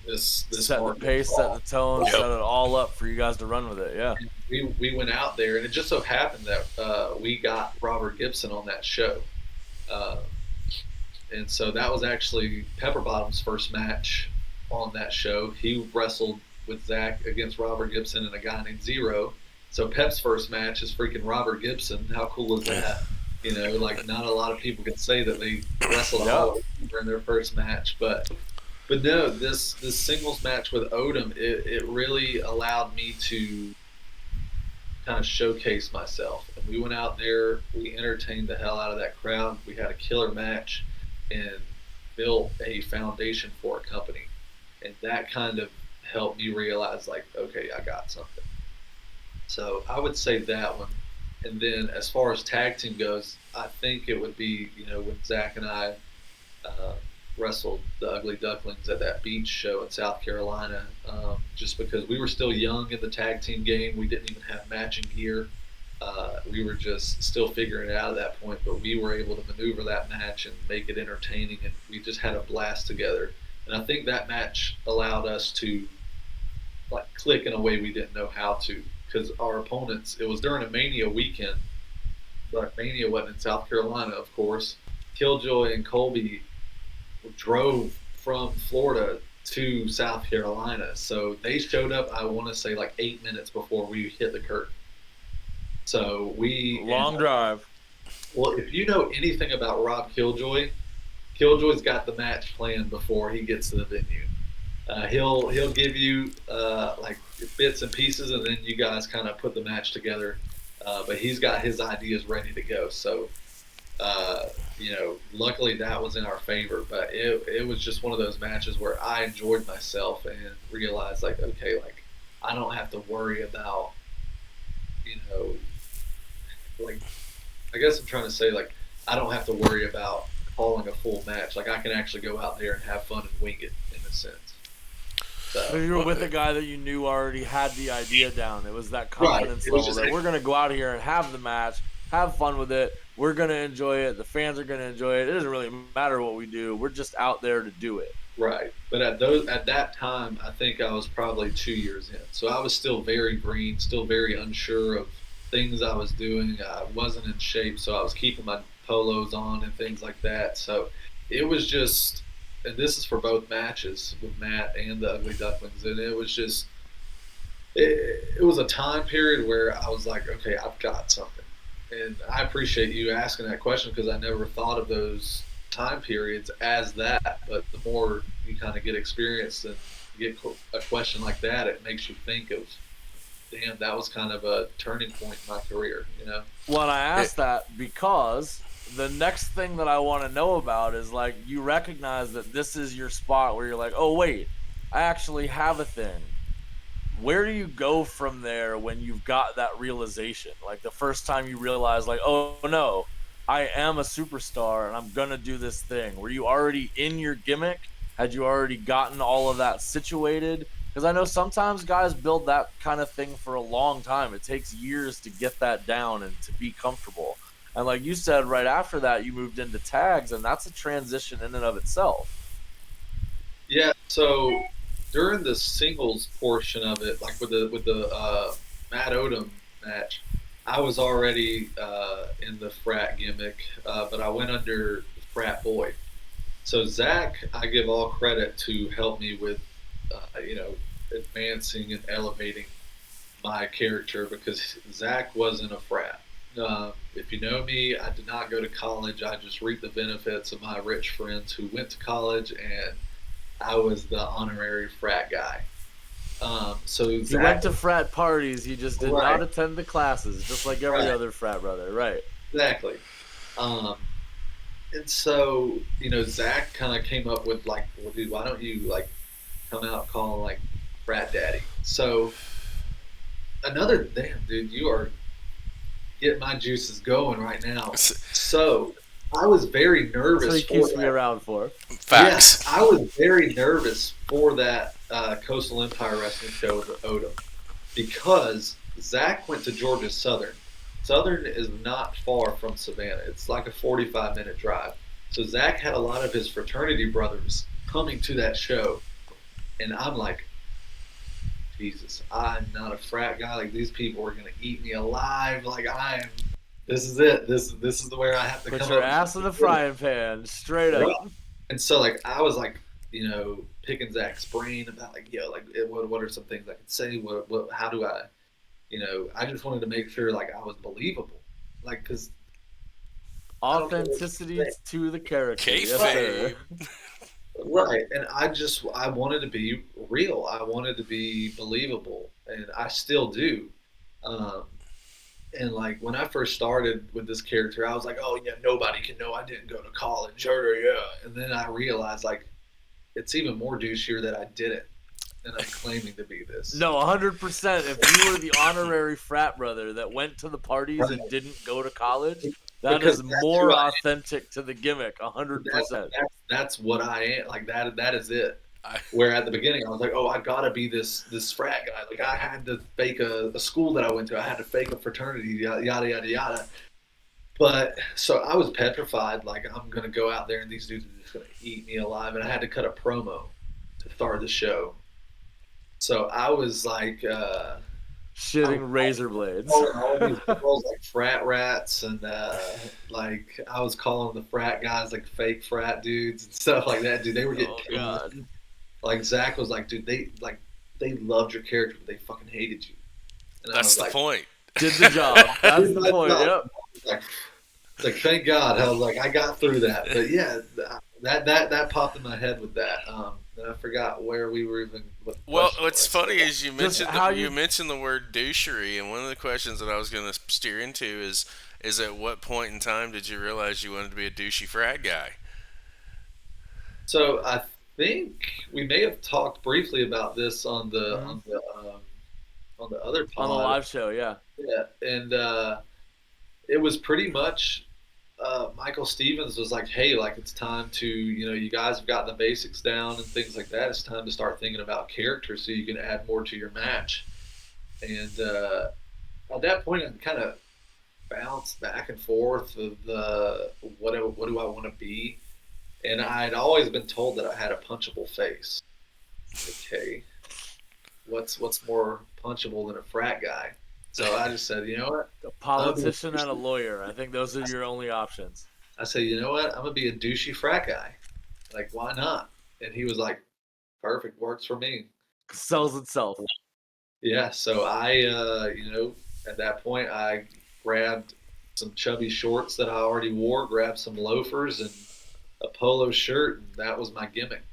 this set the pace, set the tone, set it all up for you guys to run with it. Yeah. We went out there, and it just so happened that we got Robert Gibson on that show. And so that was actually Pepper Bottom's first match on that show. He wrestled with Zach against Robert Gibson and a guy named Zero. So Pep's first match is freaking Robert Gibson. How cool is that? Like, not a lot of people can say that they wrestled a Hall of Famer in their first match. But no, this singles match with Odom, it really allowed me to kind of showcase myself. And we went out there, we entertained the hell out of that crowd. We had a killer match and built a foundation for a company. And that kind of helped me realize, like, okay, I got something. So I would say that one. And then as far as tag team goes, I think it would be, when Zach and I wrestled the Ugly Ducklings at that beach show in South Carolina, just because we were still young in the tag team game. We didn't even have matching gear. We were just still figuring it out at that point, but we were able to maneuver that match and make it entertaining, and we just had a blast together. And I think that match allowed us to, like, click in a way we didn't know how to, because our opponents, it was during a Mania weekend, but Mania wasn't in South Carolina, of course. Killjoy and Colby drove from Florida to South Carolina, so they showed up, I want to say, like 8 minutes before we hit the curtain. So long drive. Well, if you know anything about Rob Killjoy's got the match planned before he gets to the venue. He'll give you like bits and pieces, and then you guys kind of put the match together. But he's got his ideas ready to go. So luckily that was in our favor. But it was just one of those matches where I enjoyed myself and realized, like, okay, like, I don't have to worry about, like, I guess I'm trying to say, like, I don't have to worry about calling a full match. Like, I can actually go out there and have fun and wing it in a sense. So you were with a guy that you knew already had the idea down. It was that confidence level that we're going to go out here and have the match, have fun with it. We're going to enjoy it. The fans are going to enjoy it. It doesn't really matter what we do. We're just out there to do it. Right. But at that time, I think I was probably 2 years in. So I was still very green, still very unsure of things I was doing. I wasn't in shape, so I was keeping my polos on and things like that. So it was just, and this is for both matches with Matt and the Ugly Ducklings, and it was just, it was a time period where I was like, okay, I've got something. And I appreciate you asking that question because I never thought of those time periods as that. But the more you kind of get experience and get a question like that, it makes you think of, damn, that was kind of a turning point in my career, you know? Well, I asked that because the next thing that I want to know about is, like, you recognize that this is your spot where you're like, oh, wait, I actually have a thing. Where do you go from there when you've got that realization? Like, the first time you realize, like, oh, no, I am a superstar and I'm going to do this thing. Were you already in your gimmick? Had you already gotten all of that situated? Because I know sometimes guys build that kind of thing for a long time. It takes years to get that down and to be comfortable. And like you said, right after that, you moved into tags, and that's a transition in and of itself. Yeah, so during the singles portion of it, like with the Matt Odom match, I was already in the frat gimmick, but I went under Frat Boy. So Zach, I give all credit to help me with, advancing and elevating my character because Zach wasn't a frat. If you know me, I did not go to college. I just reaped the benefits of my rich friends who went to college, and I was the honorary frat guy. So Zach, he went to frat parties. He just did not attend the classes, just like every other frat brother. Right. Exactly. And so, Zach kind of came up with like, well, dude, why don't you like come out calling like Frat Daddy? So damn, dude, you are getting my juices going right now. So I was very nervous. That's what he keeps me around for. Facts. Yeah, I was very nervous for that Coastal Empire Wrestling show with Odom because Zach went to Georgia Southern. Southern is not far from Savannah. It's like a 45-minute drive. So Zach had a lot of his fraternity brothers coming to that show. And I'm like, Jesus, I'm not a frat guy. Like, these people are going to eat me alive. Like, this is it. This is the way I have to Put come your up. ass in the frying pan, straight up. Right. And so, like, I was like, picking Zach's brain about, like, what are some things I can say? How do I, I just wanted to make sure, like, I was believable. Like, because authenticity to the character. Kayfabe. Right, and I wanted to be real. I wanted to be believable, and I still do. And like when I first started with this character, I was like, "Oh yeah, nobody can know I didn't go to college." Yeah, and then I realized like it's even more douchier that I didn't, and I'm claiming to be this. No, 100%. If you were the honorary frat brother that went to the parties and didn't go to college, that is more authentic to the gimmick. 100%. That's what I am. Like that is it. Where at the beginning I was like, oh, I gotta be this frat guy. Like I had to fake a school that I went to. I had to fake a fraternity. Yada yada yada. But so I was petrified. Like I'm gonna go out there and these dudes are just gonna eat me alive. And I had to cut a promo to start the show. So I was like. Shitting razor blades. All these girls like frat rats, and like I was calling the frat guys like fake frat dudes and stuff like that. Dude, they were getting killed. Like Zach was like, dude, they loved your character, but they fucking hated you. And that's the point. Did the job. That's the point. Yep. It's like thank God. I was like, I got through that. But yeah, that popped in my head with that. And I forgot where we were even. Well, what's funny is you mentioned the word douchery, and one of the questions that I was going to steer into is at what point in time did you realize you wanted to be a douchey frat guy? So I think we may have talked briefly about this on the other pod. On the live show, yeah. Yeah, and it was pretty much Michael Stevens was like, hey, like it's time to, you guys have gotten the basics down and things like that. It's time to start thinking about character so you can add more to your match. And at that point, I kind of bounced back and forth of what do I want to be, and I'd always been told that I had a punchable face. Okay, what's more punchable than a frat guy? So I just said, you know what? A politician and a lawyer. I think those are your only options. I said, you know what? I'm gonna be a douchey frat guy. Like, why not? And he was like, perfect, works for me. Sells itself. Yeah. So I, at that point, I grabbed some chubby shorts that I already wore, grabbed some loafers and a polo shirt, and that was my gimmick.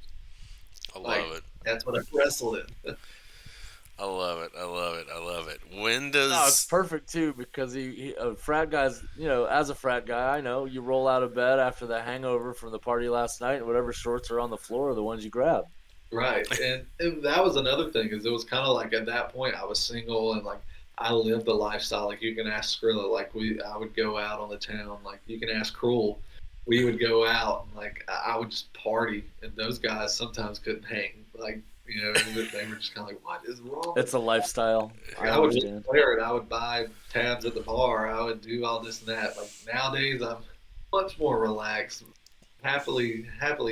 I love it. That's what I wrestled in. I love it. I love it. I love it. When No, it's does perfect too because frat guys, as a frat guy, I know you roll out of bed after the hangover from the party last night, and whatever shorts are on the floor are the ones you grab. Right. And that was another thing is it was kind of like at that point I was single and like I lived the lifestyle. Like you can ask Skrilla, like I would go out on the town. Like you can ask Cruel. We would go out and like I would just party, and those guys sometimes couldn't hang. Like they were just kind of like, what is wrong? It's a lifestyle. I would just wear it. I would buy tabs at the bar. I would do all this and that. Like nowadays, I'm much more relaxed, happily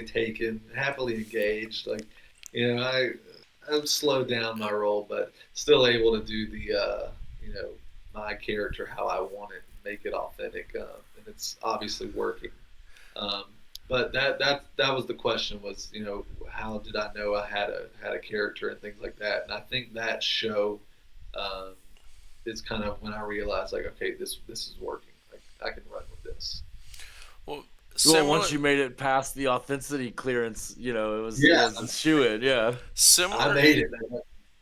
taken, happily engaged. Like I've slowed down my role, but still able to do the my character how I want it, make it authentic, and it's obviously working. But that was the question was how did I know I had a character and things like that, and I think that show is kind of when I realized like okay this is working, like I can run with this. well, once you made it past the authenticity clearance, it was a shoe-in, I similar made it.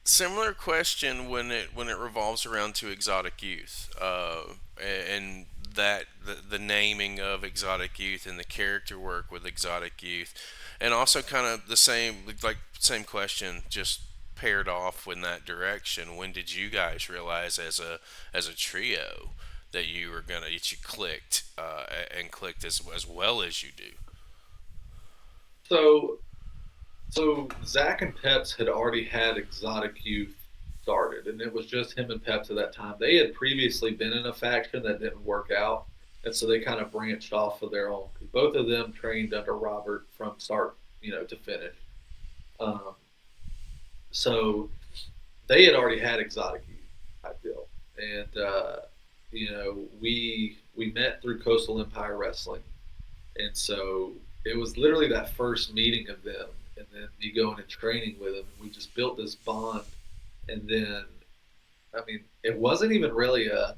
similar question when it revolves around to exotic youth, and that the naming of exotic youth and the character work with exotic youth, and also kind of the same question, just paired off in that direction. When did you guys realize as a trio that you clicked, and clicked as well as you do? So Zach and Peps had already had Exotic Youth started, and it was just him and Peps at that time. They had previously been in a faction that didn't work out, and so they kind of branched off of their own. Both of them trained under Robert from start, to finish. So they had already had Exotic Youth, I feel, and we met through Coastal Empire Wrestling, and so it was literally that first meeting of them, and then me going and training with them. We just built this bond, and then, I mean, it wasn't even really a,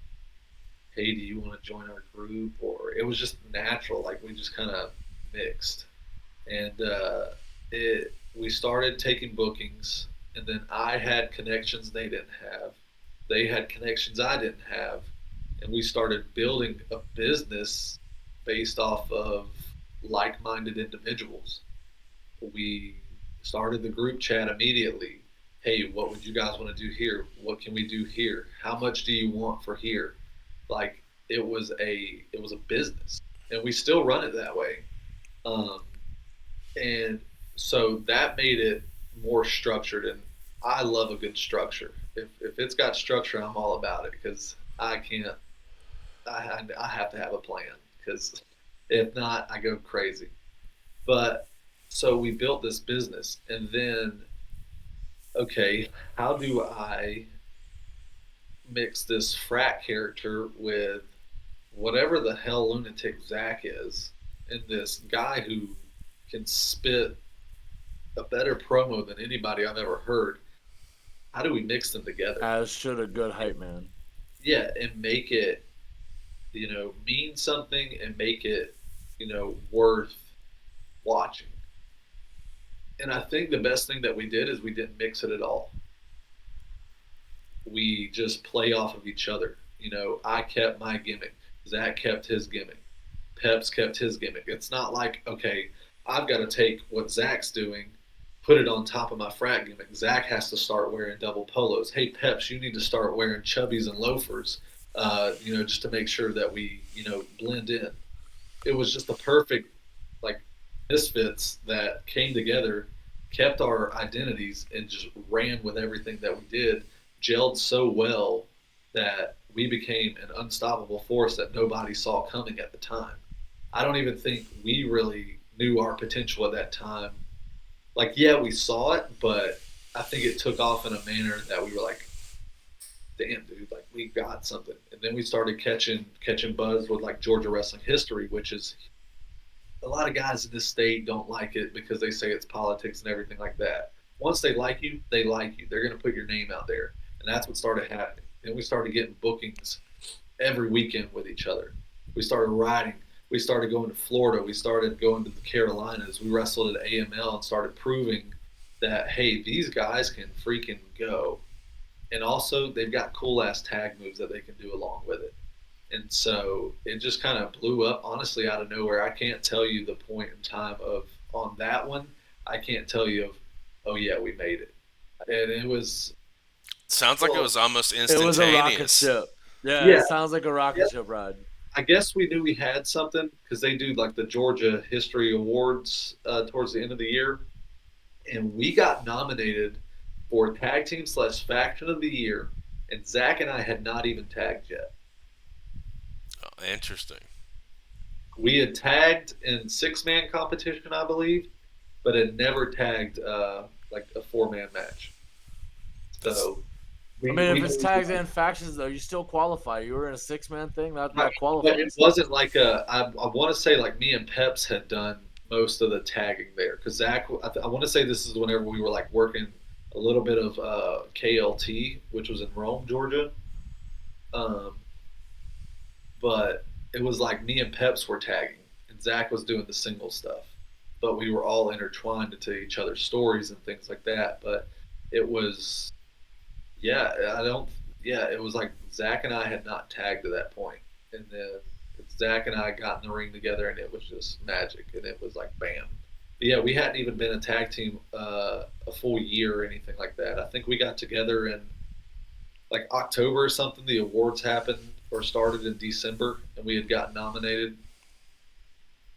hey, do you want to join our group? Or it was just natural, like we just kind of mixed, and we started taking bookings, and then I had connections they didn't have, they had connections I didn't have, and we started building a business based off of like-minded individuals. We started the group chat immediately. Hey, what would you guys want to do here? What can we do here? How much do you want for here? Like it was a business, and we still run it that way. And so that made it more structured, and I love a good structure. If it's got structure, I'm all about it because I can't. I have to have a plan because if not, I go crazy. But so we built this business, and then, okay, how do I mix this frat character with whatever the hell lunatic Zach is, and this guy who can spit a better promo than anybody I've ever heard? How do we mix them together? As should a good hype man. Yeah, and make it, mean something, and make it, worth watching. And I think the best thing that we did is we didn't mix it at all. We just play off of each other. I kept my gimmick. Zach kept his gimmick. Peps kept his gimmick. It's not like, okay, I've got to take what Zach's doing, put it on top of my frat gimmick. Zach has to start wearing double polos. Hey, Peps, you need to start wearing chubbies and loafers, just to make sure that we, blend in. it was just the perfect like misfits that came together, kept our identities, and just ran with everything that we did, gelled so well that we became an unstoppable force that nobody saw coming at the time. I don't even think we really knew our potential at that time. Like, yeah, we saw it, but I think it took off in a manner that we were like, damn, dude, like we got something. And then we started catching buzz with like Georgia wrestling history, which is a lot of guys in this state don't like it because they say it's politics and everything like that. Once they like you, they like you. They're going to put your name out there. And that's what started happening. Then we started getting bookings every weekend with each other. We started riding. We started going to Florida. We started going to the Carolinas. We wrestled at AML and started proving that, hey, these guys can freaking go. And also, they've got cool ass tag moves that they can do along with it. And so it just kind of blew up, honestly, out of nowhere. I can't tell you the point in time of on that one. I can't tell you of, oh yeah, we made it. And it was Sounds like it was almost It was a rocket instantaneous. ship. Yeah, yeah, it sounds like a rocket ship ride. I guess we knew we had something because they do like the Georgia History Awards towards the end of the year, and we got nominated for Tag Team / Faction of the Year, and Zach and I had not even tagged yet. Oh, interesting. We had tagged in 6-man competition, I believe, but had never tagged like a 4-man match. So, I mean, if it's tags and factions, though, you still qualify. You were in a 6-man thing, that but qualifies. it wasn't like I want to say like me and Peps had done most of the tagging there because Zach. I want to say this is whenever we were like working a little bit of KLT, which was in Rome, Georgia. But it was like me and Peps were tagging, and Zach was doing the single stuff. But we were all intertwined into each other's stories and things like that. But it was, yeah, it was like Zach and I had not tagged to that point, and then Zach and I got in the ring together, and it was just magic, and it was like bam. But yeah, we hadn't even been a tag team a full year or anything like that. I think we got together in like October or something. The awards happened or started in December, and we had gotten nominated.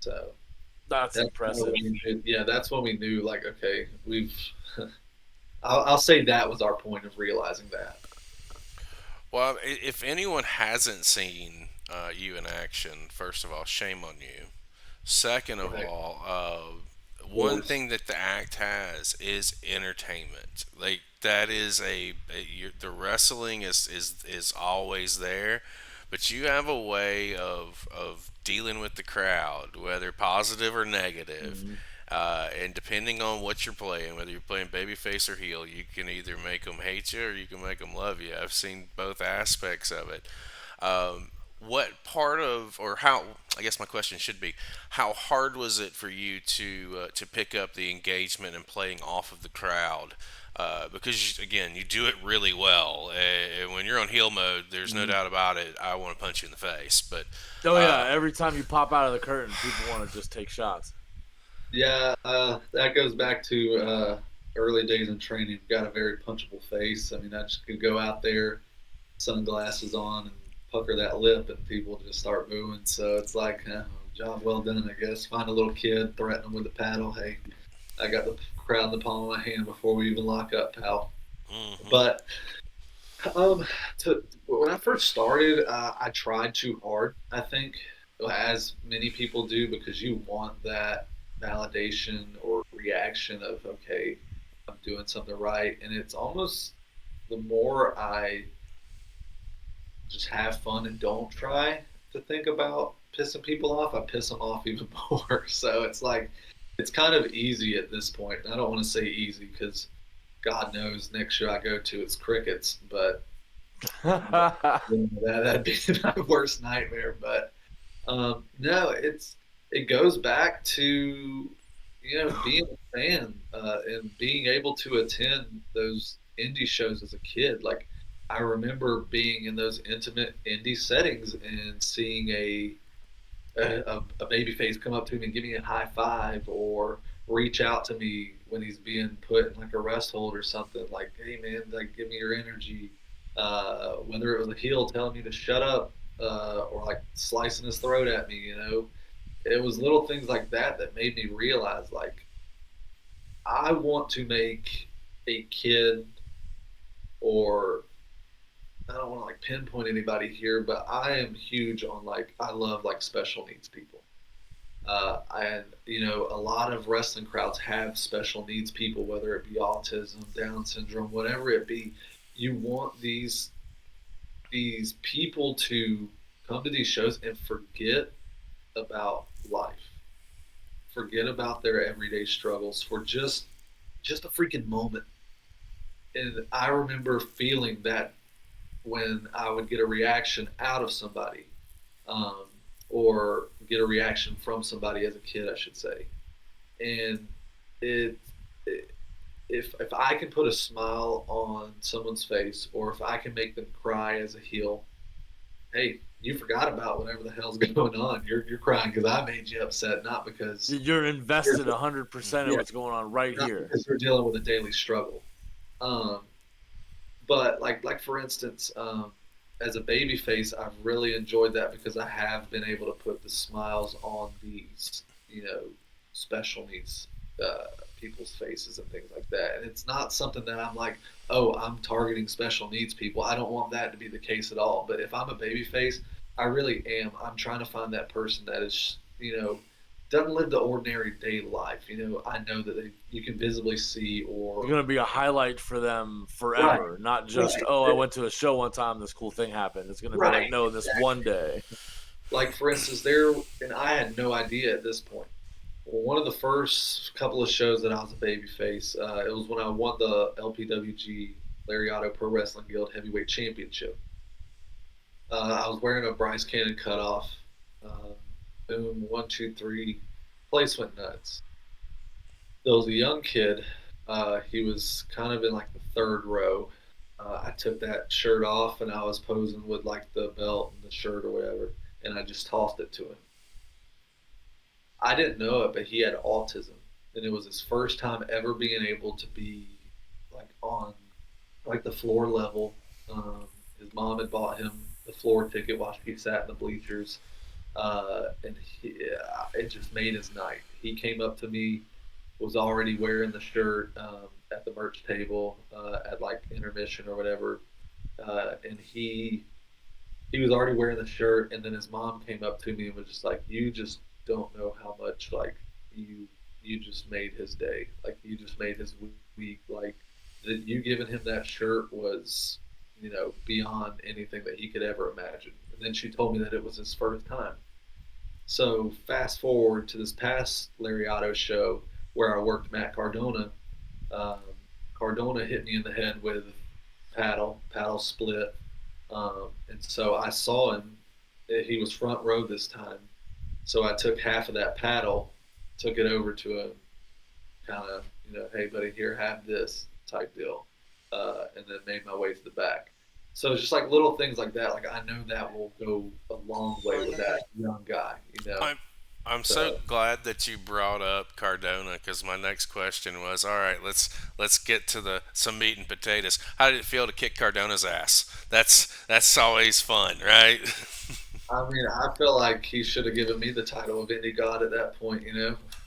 So That's impressive. That's when we knew, like, okay, we've. I'll say that was our point of realizing that. Well, if anyone hasn't seen you in action, first of all, shame on you. Second of Right. all, one thing that the act has is entertainment. Like that is the wrestling is always there, but you have a way of dealing with the crowd, whether positive or negative. Mm-hmm. And depending on what you're playing, whether you're playing babyface or heel, you can either make them hate you or you can make them love you. I've seen both aspects of it. What part of, or how? I guess my question should be, how hard was it for you to pick up the engagement and playing off of the crowd? Because again, you do it really well. And when you're on heel mode, there's no doubt about it. I want to punch you in the face. But Oh, yeah, every time you pop out of the curtain, people want to just take shots. Yeah, that goes back to early days in training. Got a very punchable face. I mean, I just could go out there, sunglasses on, and pucker that lip, and people just start booing. So it's like, job well done, I guess. Find a little kid, threaten them with a paddle. Hey, I got the crowd in the palm of my hand before we even lock up, pal. mm-hmm. But when I first started, I tried too hard, I think, as many people do, because you want that validation or reaction of, okay, I'm doing something right. And it's almost the more I just have fun and don't try to think about pissing people off, I piss them off even more. So it's like, it's kind of easy at this point. And I don't want to say easy because God knows next show I go to it's crickets, but that'd be my worst nightmare. But no, it goes back to being a fan and being able to attend those indie shows as a kid. Like I remember being in those intimate indie settings and seeing a babyface come up to me and give me a high five or reach out to me when he's being put in like a rest hold or something. Like, hey man, like give me your energy. Whether it was a heel telling me to shut up or like slicing his throat at me, it was little things like that made me realize, like, I want to make a kid, or I don't want to like pinpoint anybody here, but I am huge on, like, I love like special needs people. And a lot of wrestling crowds have special needs people, whether it be autism, Down syndrome, whatever it be. You want these people to come to these shows and forget about life, forget about their everyday struggles for just a freaking moment. And I remember feeling that when I would get a reaction out of somebody, um, or get a reaction from somebody as a kid, I should say. And it, it if I can put a smile on someone's face, or if I can make them cry as a heel, hey, you forgot about whatever the hell's going on. You're crying because I made you upset, not because You're invested 100% in yeah, what's going on right not here. because you're dealing with a daily struggle. Um, but like for instance, as a baby face, I've really enjoyed that because I have been able to put the smiles on these, special needs people's faces and things like that. And it's not something that I'm like, oh, I'm targeting special needs people. I don't want that to be the case at all. But if I'm a baby face, I really am. I'm trying to find that person that is, doesn't live the ordinary day life. I know that you can visibly see, or You're going to be a highlight for them right, forever, not just, right, oh, I went to a show one time, this cool thing happened. It's going to be right, like, no, this exactly. one day. Like for instance, and I had no idea at this point. Well, one of the first couple of shows that I was a babyface, it was when I won the LPWG Lariato Pro Wrestling Guild Heavyweight Championship. I was wearing a Bryce Cannon cutoff. Uh, Boom, 1, 2, 3, place went nuts. There was a young kid. He was kind of in like the third row. I took that shirt off and I was posing with like the belt and the shirt or whatever, and I just tossed it to him. I didn't know it, but he had autism, and it was his first time ever being able to be like on like the floor level. His mom had bought him the floor ticket while she sat in the bleachers, and it just made his night. He came up to me, was already wearing the shirt at the merch table at like intermission or whatever, and he was already wearing the shirt, and then his mom came up to me and was just like, "You just don't know how much like you you just made his day. Like you just made his week. Like that you giving him that shirt was, beyond anything that he could ever imagine." And then she told me that it was his first time. So fast forward to this past Lariato show where I worked Matt Cardona. Um, Cardona hit me in the head with paddle split, and so I saw him. He was front row this time, so I took half of that paddle, took it over to him, kind of, hey buddy, here, have this type deal, and then made my way to the back. So it's just like little things like that. Like I know that will go a long way with that young guy. I'm I'm so So glad that you brought up Cardona because my next question was, all right, let's get to the some meat and potatoes. How did it feel to kick Cardona's ass? That's always fun, right? I mean, I feel like he should have given me the title of indie god at that point.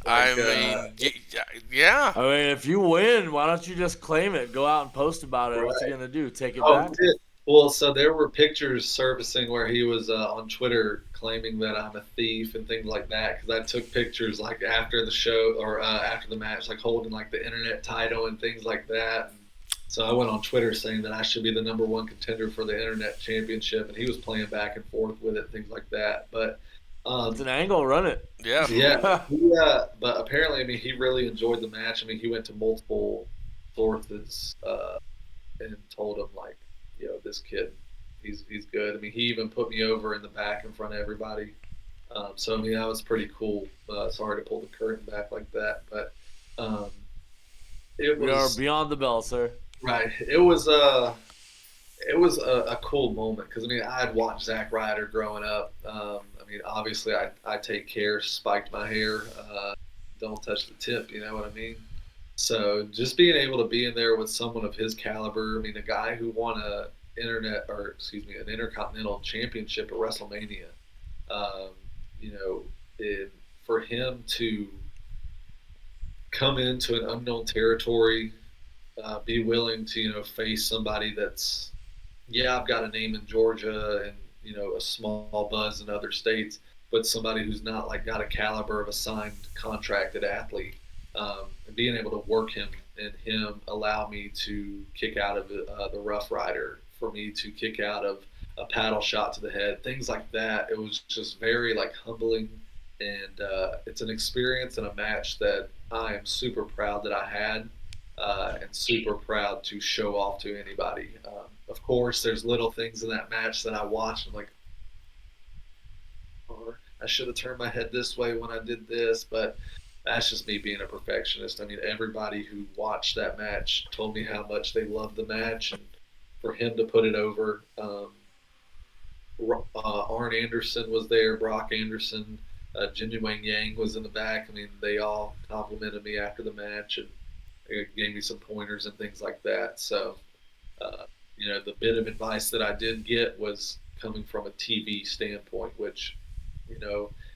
I Like, mean, yeah. I mean, if you win, why don't you just claim it? Go out and post about it. What's he right. gonna do? Take it Oh, back? he did. Well, so there were pictures surfacing where he was on Twitter claiming that I'm a thief and things like that because I took pictures like after the show or after the match, like holding like the internet title and things like that. And so I went on Twitter saying that I should be the number one contender for the internet championship, and he was playing back and forth with it, things like that. But It's um, an angle. Run it. Yeah. yeah, but apparently, I mean, he really enjoyed the match. I mean, he went to multiple sources and told him like, this kid, he's good. I mean, he even put me over in the back in front of everybody. So I mean, that was pretty cool. Sorry to pull the curtain back like that, but um, it We are was beyond the bell, sir. right. It was a cool moment because I mean, I had watched Zack Ryder growing up. I mean, obviously, I take care, spiked my hair, don't touch the tip. You know what I mean? So just being able to be in there with someone of his caliber, I mean, a guy who won an intercontinental championship at WrestleMania, um, you know, for him to come into an unknown territory, be willing to face somebody that's, yeah, I've got a name in Georgia and a small buzz in other states, but somebody who's not like got a caliber of a signed contracted athlete, and being able to work him and him allow me to kick out of the Rough Rider, for me to kick out of a paddle shot to the head, things like that. It was just very like humbling, and it's an experience and a match that I am super proud that I had, and super proud to show off to anybody. Of course, there's little things in that match that I watched. I'm like, or I should have turned my head this way when I did this, but that's just me being a perfectionist. I mean, everybody who watched that match told me how much they loved the match, and for him to put it over. Arn Anderson was there, Brock Anderson, Jimmy Wang Yang was in the back. I mean, they all complimented me after the match and gave me some pointers and things like that. So, uh, the bit of advice that I did get was coming from a TV standpoint, which,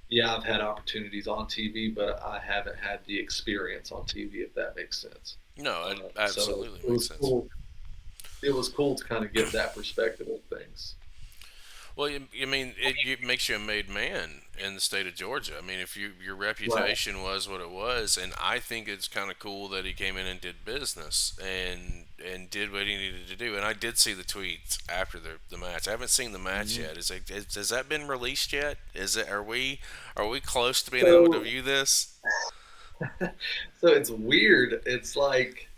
yeah, I've had opportunities on TV, but I haven't had the experience on TV, if that makes sense. No, it absolutely So it makes was sense. cool. It was cool to kind of get that perspective of things. Well, it makes you a made man in the state of Georgia. I mean, if your Right. reputation was what it was, and I think it's kind of cool that he came in and did business and did what he needed to do. And I did see the tweets after the match. I haven't seen the match Mhm. yet. Has that been released yet? Is it? Are we close to being able to So, view this? so it's weird. It's like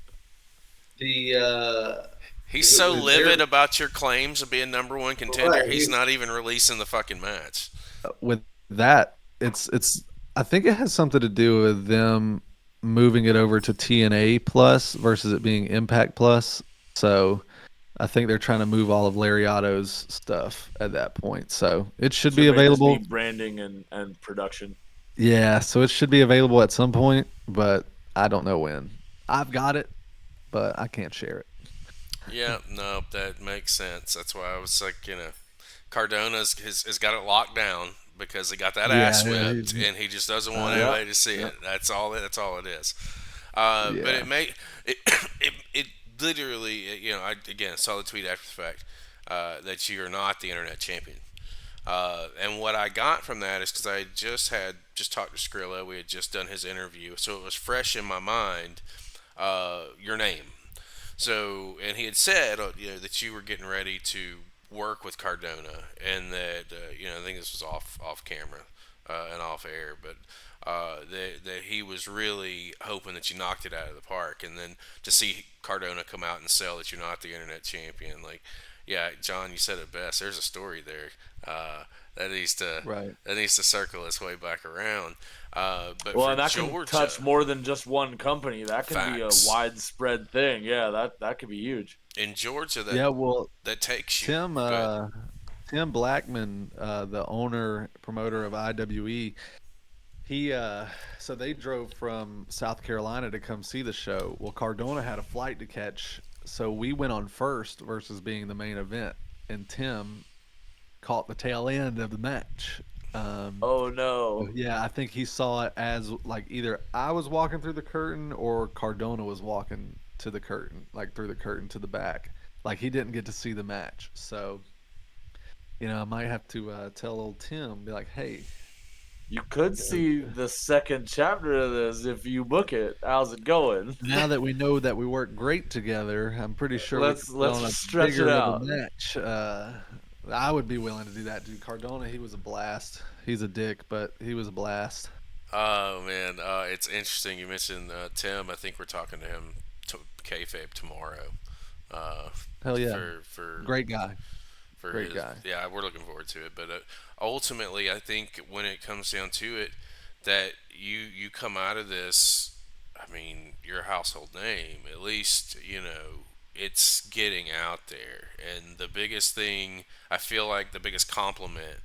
the He's so with their livid about your claims of being number one contender. right. He's not even releasing the fucking match. With that, it's I think it has something to do with them moving it over to TNA Plus versus it being Impact Plus. So I think they're trying to move all of Lariato's stuff at that point. So it should So be it may just be available. branding and production. Yeah, so it should be available at some point, but I don't know when. I've got it, but I can't share it. Yeah, no, that makes sense. That's why I was like, Cardona's has got it locked down because he got that Yeah, ass yeah, whipped, and he just doesn't want uh, Yep. anybody to see Yep. it. That's all. That's all it is. But yeah, it it literally, I again saw the tweet after the fact that you are not the internet champion. And what I got from that is because I just talked to Skrilla. We had just done his interview, so it was fresh in my mind. Your name. So, and he had said, that you were getting ready to work with Cardona, and that I think this was off camera and off air, but that he was really hoping that you knocked it out of the park, and then to see Cardona come out and sell that you're not the internet champion, like, yeah, John, you said it best. There's a story there that needs to right. circle its way back around. But Well, for and that can Georgia, touch more than just one company. That can be a facts widespread thing. Yeah, that could be huge. in Georgia that Yeah, well, that takes you. Tim Go ahead. uh Tim Blackman, the owner promoter of IWE, he so they drove from South Carolina to come see the show. Well, Cardona had a flight to catch, so we went on first versus being the main event, and Tim caught the tail end of the match. Um, Oh no. yeah, I think he saw it as like either I was walking through the curtain or Cardona was walking to the curtain, like through the curtain to the back. Like he didn't get to see the match, so I might have to tell old Tim, be like, hey, You could see the second chapter of this if you book it. How's it going? now that we know that we work great together, I'm pretty sure we could Let's put on a stretch it bigger of a out. match. I would be willing to do that, dude. Cardona, he was a blast. He's a dick, but he was a blast. Oh man, it's interesting. You mentioned Tim. I think we're talking to him to kayfabe tomorrow. Uh, Hell yeah, for great guy, great his, guy. yeah, we're looking forward to it. But ultimately, I think when it comes down to it, that you come out of this. I mean, your household name, at least, it's getting out there. And the biggest thing, I feel like the biggest compliment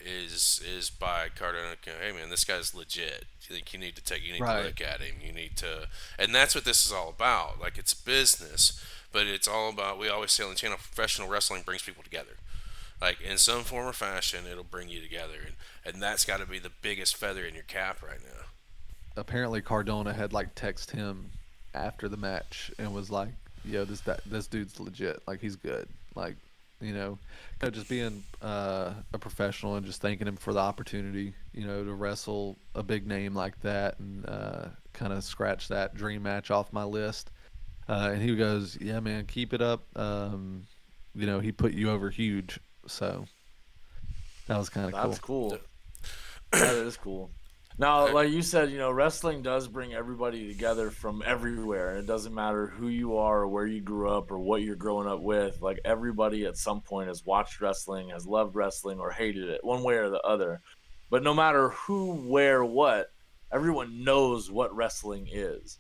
is by Cardona. Hey man, this guy's legit. You need to Right, look at him. You need to, and that's what this is all about. Like it's business, but it's all about. We always say on the channel, professional wrestling brings people together. Like in some form or fashion, it'll bring you together, and that's got to be the biggest feather in your cap right now. Apparently Cardona had like text him after the match and was like, "Yo, this dude's legit. Like he's good. Like, just being a professional and just thanking him for the opportunity, to wrestle a big name like that and kind of scratch that dream match off my list." And he goes, "Yeah, man, keep it up. He put you over huge." So that was kind of cool. That's cool. That is cool. Now, like you said, wrestling does bring everybody together from everywhere, and it doesn't matter who you are or where you grew up or what you're growing up with. Like everybody at some point has watched wrestling, has loved wrestling, or hated it one way or the other. But no matter who, where, what, everyone knows what wrestling is.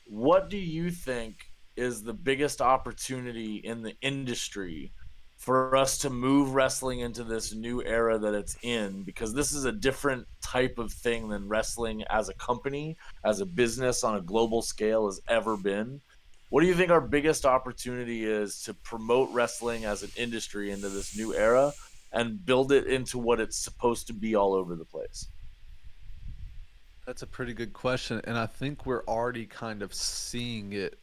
What do you think is the biggest opportunity in the industry for us to move wrestling into this new era that it's in? Because this is a different type of thing than wrestling as a company, as a business on a global scale has ever been. What do you think our biggest opportunity is to promote wrestling as an industry into this new era and build it into what it's supposed to be all over the place? That's a pretty good question, and I think we're already kind of seeing it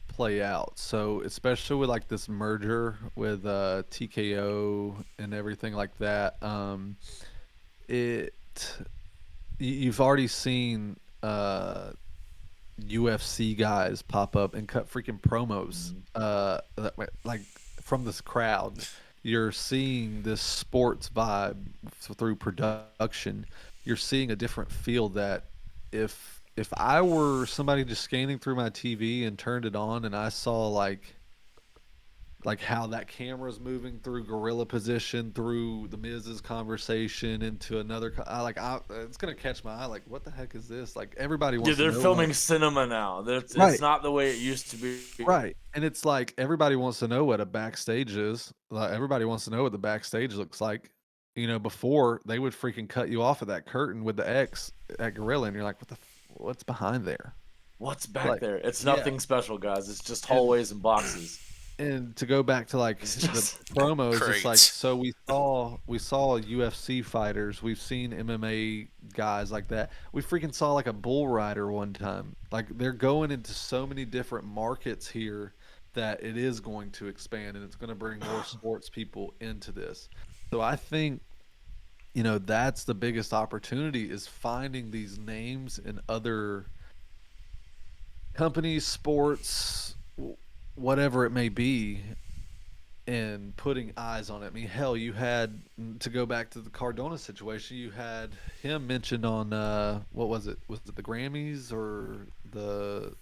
play out. So, especially with like this merger with TKO and everything like that, it you've already seen UFC guys pop up and cut freaking promos, like from this crowd. You're seeing this sports vibe through production. You're seeing a different feel that if I were somebody just scanning through my TV and turned it on and I saw like how that camera's moving through gorilla position through the Miz's conversation into another it's gonna catch my eye. Like, what the heck is this? Like, everybody wants Dude, they're to know, filming like, cinema now. right, It's not the way it used to be. right, and it's like everybody wants to know what a backstage is. Like, everybody wants to know what the backstage looks like. Before they would freaking cut you off of that curtain with the X at Gorilla, and you're like, what's behind there? What's back Like, there? It's yeah, nothing special, guys. It's just and hallways and boxes. and to go back to like It's the just promos, it's like, Great. so we saw UFC fighters, we've seen MMA guys like that. We freaking saw like a bull rider one time. Like, they're going into so many different markets here that it is going to expand and it's going to bring more sports people into this. So I think that's the biggest opportunity, is finding these names in other companies, sports, whatever it may be, and putting eyes on it. I mean, hell, you had, to go back to the Cardona situation, you had him mentioned on what was it? Was it the Grammys or the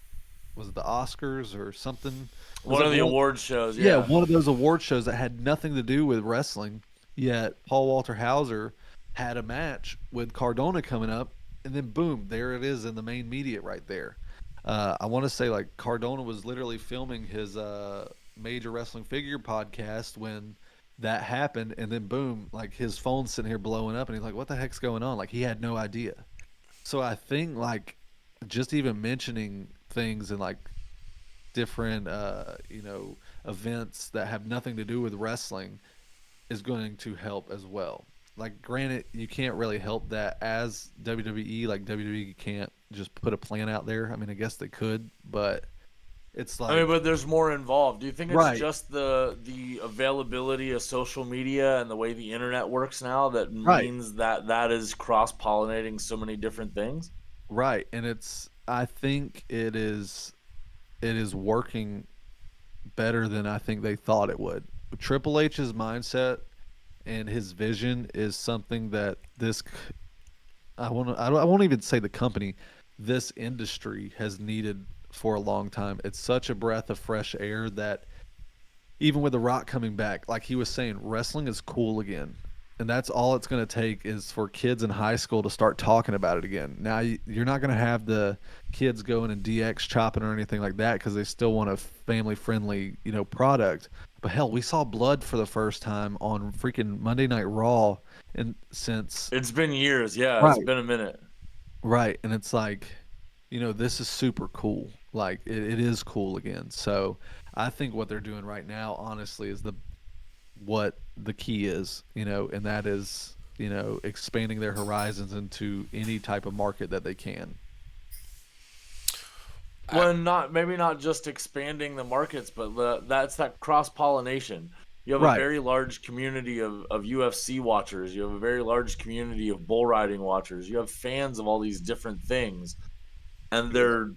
Oscars or something? Was one it of the award shows. Yeah, Yeah. one of those award shows that had nothing to do with wrestling. Yet Paul Walter Hauser had a match with Cardona coming up, and then boom, there it is in the main media right there. I want to say like Cardona was literally filming his Major Wrestling Figure podcast when that happened, and then boom, like his phone's sitting here blowing up, and he's like, "What the heck's going on?" Like, he had no idea. So I think like just even mentioning things and like different events that have nothing to do with wrestling is going to help as well. Like, granted, you can't really help that as WWE. Like, WWE can't just put a plan out there. I mean, I guess they could, but it's I mean, like, but there's more involved. Do you think it's right, just the availability of social media and the way the internet works now that right, means that is cross pollinating so many different things? right, and I think it is working better than I think they thought it would. Triple H's mindset and his vision is something that I won't even say the company, this industry has needed for a long time. It's such a breath of fresh air that even with The Rock coming back, like he was saying, wrestling is cool again. And that's all it's going to take is for kids in high school to start talking about it again. Now, you're not going to have the kids going and DX chopping or anything like that because they still want a family friendly, product. But hell, we saw blood for the first time on freaking Monday Night Raw, and since It's been years. Yeah, it's right, been a minute. right, and it's like, this is super cool. Like, it is cool again. So I think what they're doing right now, honestly, is what the key is, and that is, expanding their horizons into any type of market that they can. Well, maybe not just expanding the markets, but that's that cross pollination. You have a Right. very large community of UFC watchers. You have a very large community of bull riding watchers. You have fans of all these different things, and they're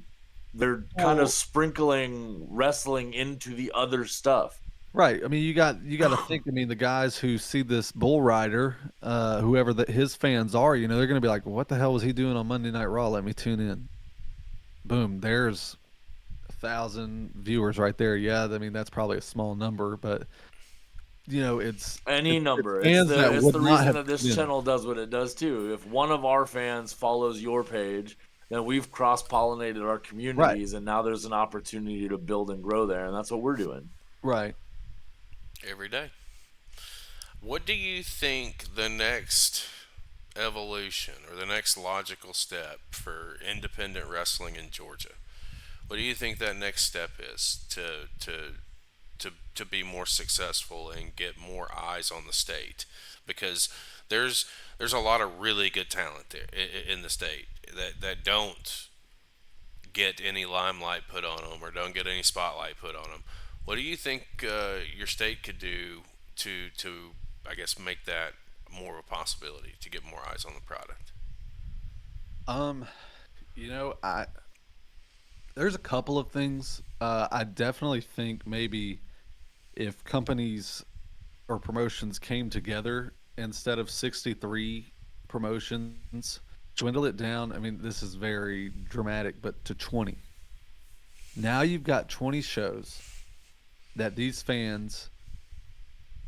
kind of sprinkling wrestling into the other stuff. Right. I mean, you got to think. I mean, the guys who see this bull rider, whoever his fans are, they're going to be like, "What the hell was he doing on Monday Night Raw? Let me tune in." Boom. There's 1,000 viewers right there. Yeah, I mean that's probably a small number, but it's Any number. fans that It's would the not reason have that this tuned in. channel does what it does too. If one of our fans follows your page, then we've cross pollinated our communities, and now there's an opportunity to build and grow there, and that's what we're doing. Right. Every day. What do you think the next evolution or the next logical step for independent wrestling in Georgia? What do you think that next step is to be more successful and get more eyes on the state? Because there's a lot of really good talent there in the state that don't get any limelight put on them or don't get any spotlight put on them. What do you think your state could do to I guess make that more of a possibility to get more eyes on the product? I there's a couple of things. I definitely think maybe if companies or promotions came together instead of 63 promotions, dwindle it down. I mean, this is very dramatic, but to 20. Now you've got 20 shows that these fans,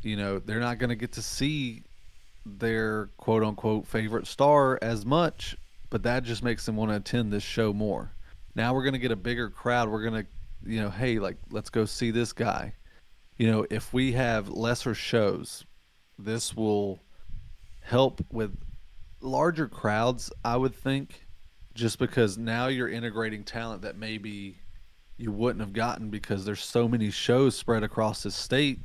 they're not going to get to see their quote unquote favorite star as much, but that just makes them want to attend this show more. Now we're going to get a bigger crowd. We're going to, hey, like, let's go see this guy. If we have lesser shows, this will help with larger crowds, I would think, just because now you're integrating talent that maybe you wouldn't have gotten because there's so many shows spread across the state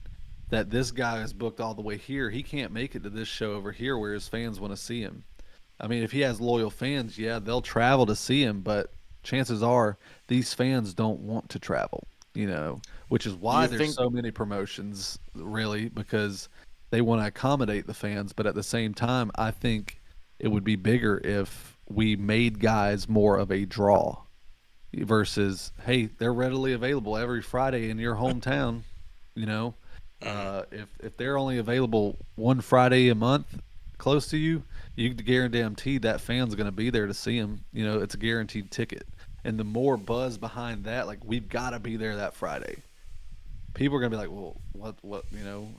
that this guy is booked all the way here. He can't make it to this show over here where his fans want to see him. I mean, if he has loyal fans, yeah, they'll travel to see him, but chances are these fans don't want to travel, which is why there's so many promotions, really, because they want to accommodate the fans. But at the same time, I think it would be bigger if we made guys more of a draw versus, hey, they're readily available every Friday in your hometown, if they're only available one Friday a month close to you, you can guarantee that fan's going to be there to see him. It's a guaranteed ticket. And the more buzz behind that, like, we've got to be there that Friday. People are going to be like, well, what,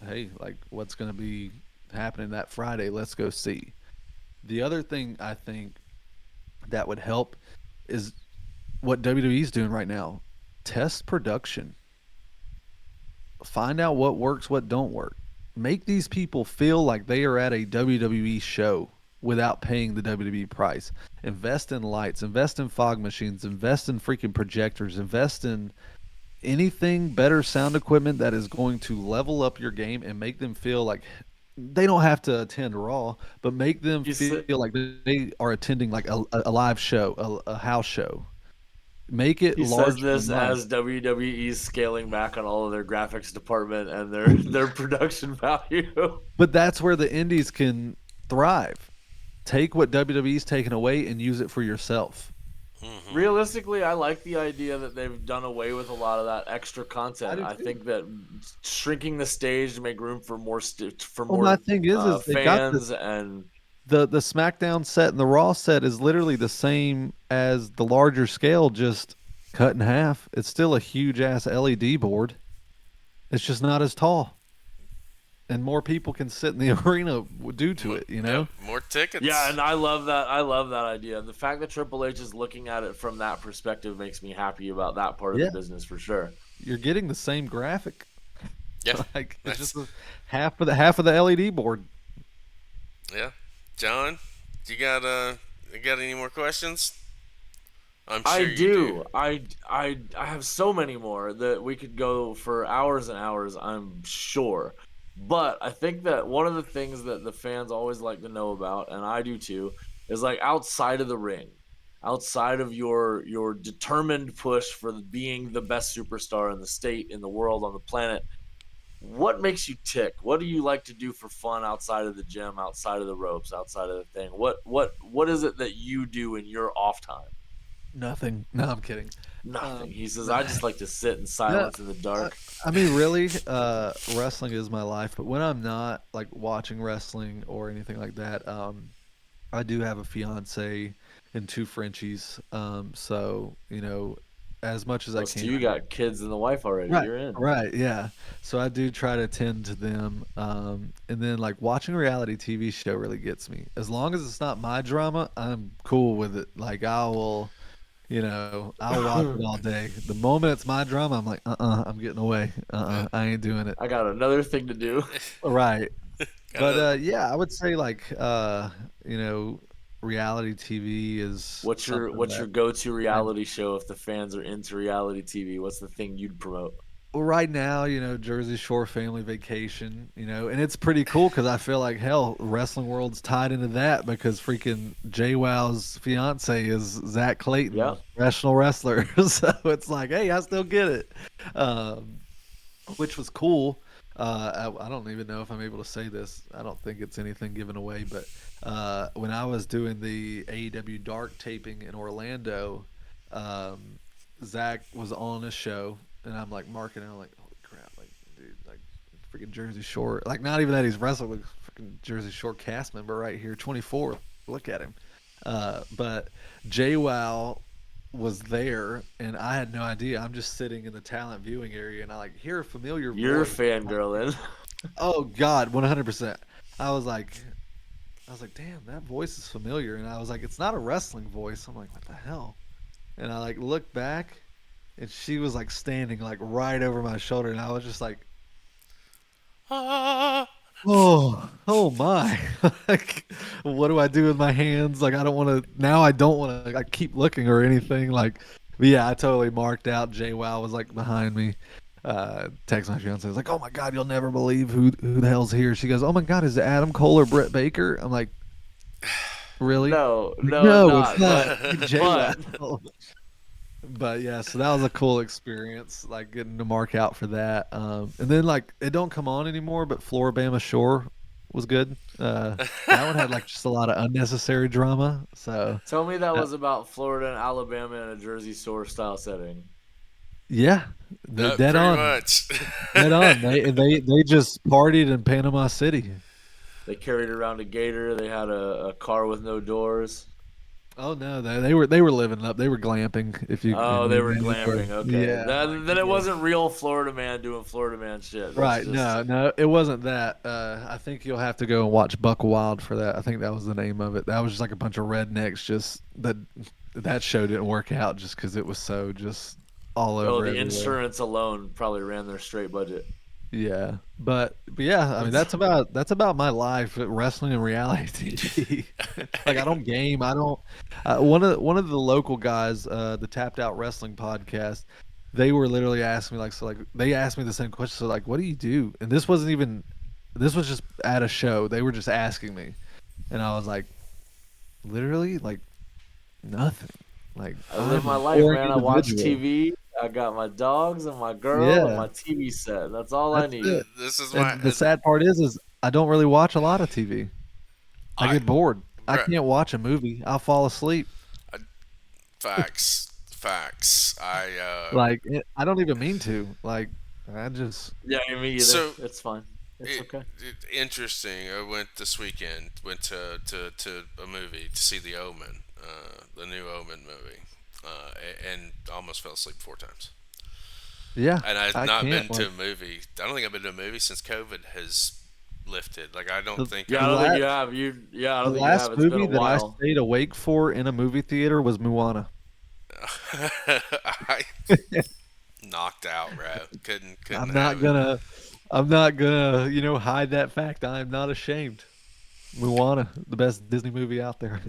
hey, like, what's going to be happening that Friday? Let's go see. The other thing I think that would help is what WWE's doing right now. Test production. Find out what works, what don't work. Make these people feel like they are at a WWE show without paying the WWE price. Invest in lights, invest in fog machines, invest in freaking projectors, invest in anything better sound equipment that is going to level up your game and make them feel like they don't have to attend Raw, but make them feel like they are attending like a live show, a house show. Make it large. He says this as WWE's scaling back on all of their graphics department and their production value. But that's where the indies can thrive. Take what WWE's taken away and use it for yourself. Mm-hmm. Realistically, I like the idea that they've done away with a lot of that extra content. I think that shrinking the stage to make room for more my thing is fans and the SmackDown set and the Raw set is literally the same as the larger scale, just cut in half. It's still a huge ass LED board. It's just not as tall. And more people can sit in the arena due to it, Yeah, more tickets. Yeah, and I love that. I love that idea. The fact that Triple H is looking at it from that perspective makes me happy about that part of the business for sure. You're getting the same graphic. Yeah, like it's just half of the LED board. Yeah, John, you got any more questions? I'm sure I you do. I have so many more that we could go for hours and hours, I'm sure. But I think that one of the things that the fans always like to know about, and I do too, is like outside of the ring, outside of your determined push for being the best superstar in the state, in the world, on the planet. What makes you tick? What do you like to do for fun outside of the gym, outside of the ropes, outside of the thing? What is it that you do in your off time? Nothing. No, I'm kidding. Nothing. He says, I just like to sit in silence in the dark. I mean, really, wrestling is my life. But when I'm not like watching wrestling or anything like that, I do have a fiance and 2 Frenchies. So as much as I Oh, so can. you got kids and the wife already. Right, You're in. right, yeah. So I do try to tend to them, and then like watching a reality TV show really gets me. As long as it's not my drama, I'm cool with it. Like I'll watch it all day. The moment it's my drama, I'm like, I'm getting away. I ain't doing it. I got another thing to do. Right. But Kinda- yeah, I would say like reality TV is What's your something your that go-to reality show if the fans are into reality TV? What's the thing you'd promote? well, right now, Jersey Shore Family Vacation, and it's pretty cool because I feel like hell, wrestling world's tied into that because freaking JWoww's fiance is Zach Clayton, Yep. professional wrestler. So it's like, hey, I still get it, which was cool. I don't even know if I'm able to say this. I don't think it's anything given away, but when I was doing the AEW Dark taping in Orlando, Zach was on a show, and I'm like marking it. I'm like, holy crap, like dude, like freaking Jersey Shore. Like not even that he's wrestling with freaking Jersey Shore cast member right here, 24. Look at him. But JWoww was there, and I had no idea. I'm just sitting in the talent viewing area, and I like hear a familiar You're voice. fangirling. Oh God, 100%. I was like, damn, that voice is familiar, and I was like, it's not a wrestling voice. I'm like, what the hell? And I like looked back, and she was like standing like right over my shoulder, and I was just like, oh my! Like, what do I do with my hands? Like, I don't want to. Now I don't want to. Like, keep looking or anything. Like, but yeah, I totally marked out. JWoww was like behind me. Text my fiance. I was like, oh my God, you'll never believe who the hell's here. She goes, oh my God, is it Adam Cole or Britt Baker? I'm like, really? No, It's not. But JWoww. But yeah, so that was a cool experience, like getting to mark out for that. And then like it don't come on anymore, but Floribama Shore was good. That one had like just a lot of unnecessary drama. So tell me that was about Florida and Alabama in a Jersey Shore style setting. yeah, they're dead pretty on. much. Dead on. They just partied in Panama City. They carried around a gator. They had a car with no doors. Oh no, they were living up. They were glamping. If you Oh, they were glamping. Okay, Yeah. then it wasn't real Florida man doing Florida man shit. That's Right. just- No, it wasn't that. I think you'll have to go and watch Buck Wild for that. I think that was the name of it. That was just like a bunch of rednecks. Just that show didn't work out just because it was so just all over. Oh, the everywhere. insurance alone probably ran their straight budget. Yeah, but yeah, I mean that's about my life, wrestling and reality TV. Like I don't game. I don't. One of the local guys, the Tapped Out Wrestling podcast, they were literally asking me like they asked me the same question. So like, what do you do? And this was just at a show. They were just asking me, and I was like, literally like nothing. Like I live my I'm a life, boring man. I watch individual. TV. I got my dogs and my girl Yeah. and my TV set. That's all I That's need. it. This is And my. the sad part is I don't really watch a lot of TV. I get bored. I Bruh. can't watch a movie. I'll fall asleep. Facts. I don't even mean to. Like, I just. Yeah, me either. So- It's fine. It's okay. Interesting. I went this weekend. Went to a movie to see The Omen, the new Omen movie, and almost fell asleep 4 times. Yeah. And I've I not been can't, to like- a movie. I don't think I've been to a movie since COVID has lifted. Like I don't The- think. Yeah, I don't think you have. I don't The think you have. last It's been a movie that I while. stayed awake for in a movie theater was Moana. I knocked out, bro. Couldn't. I'm have not gonna, hide that fact. I am not ashamed. Moana, the best Disney movie out there.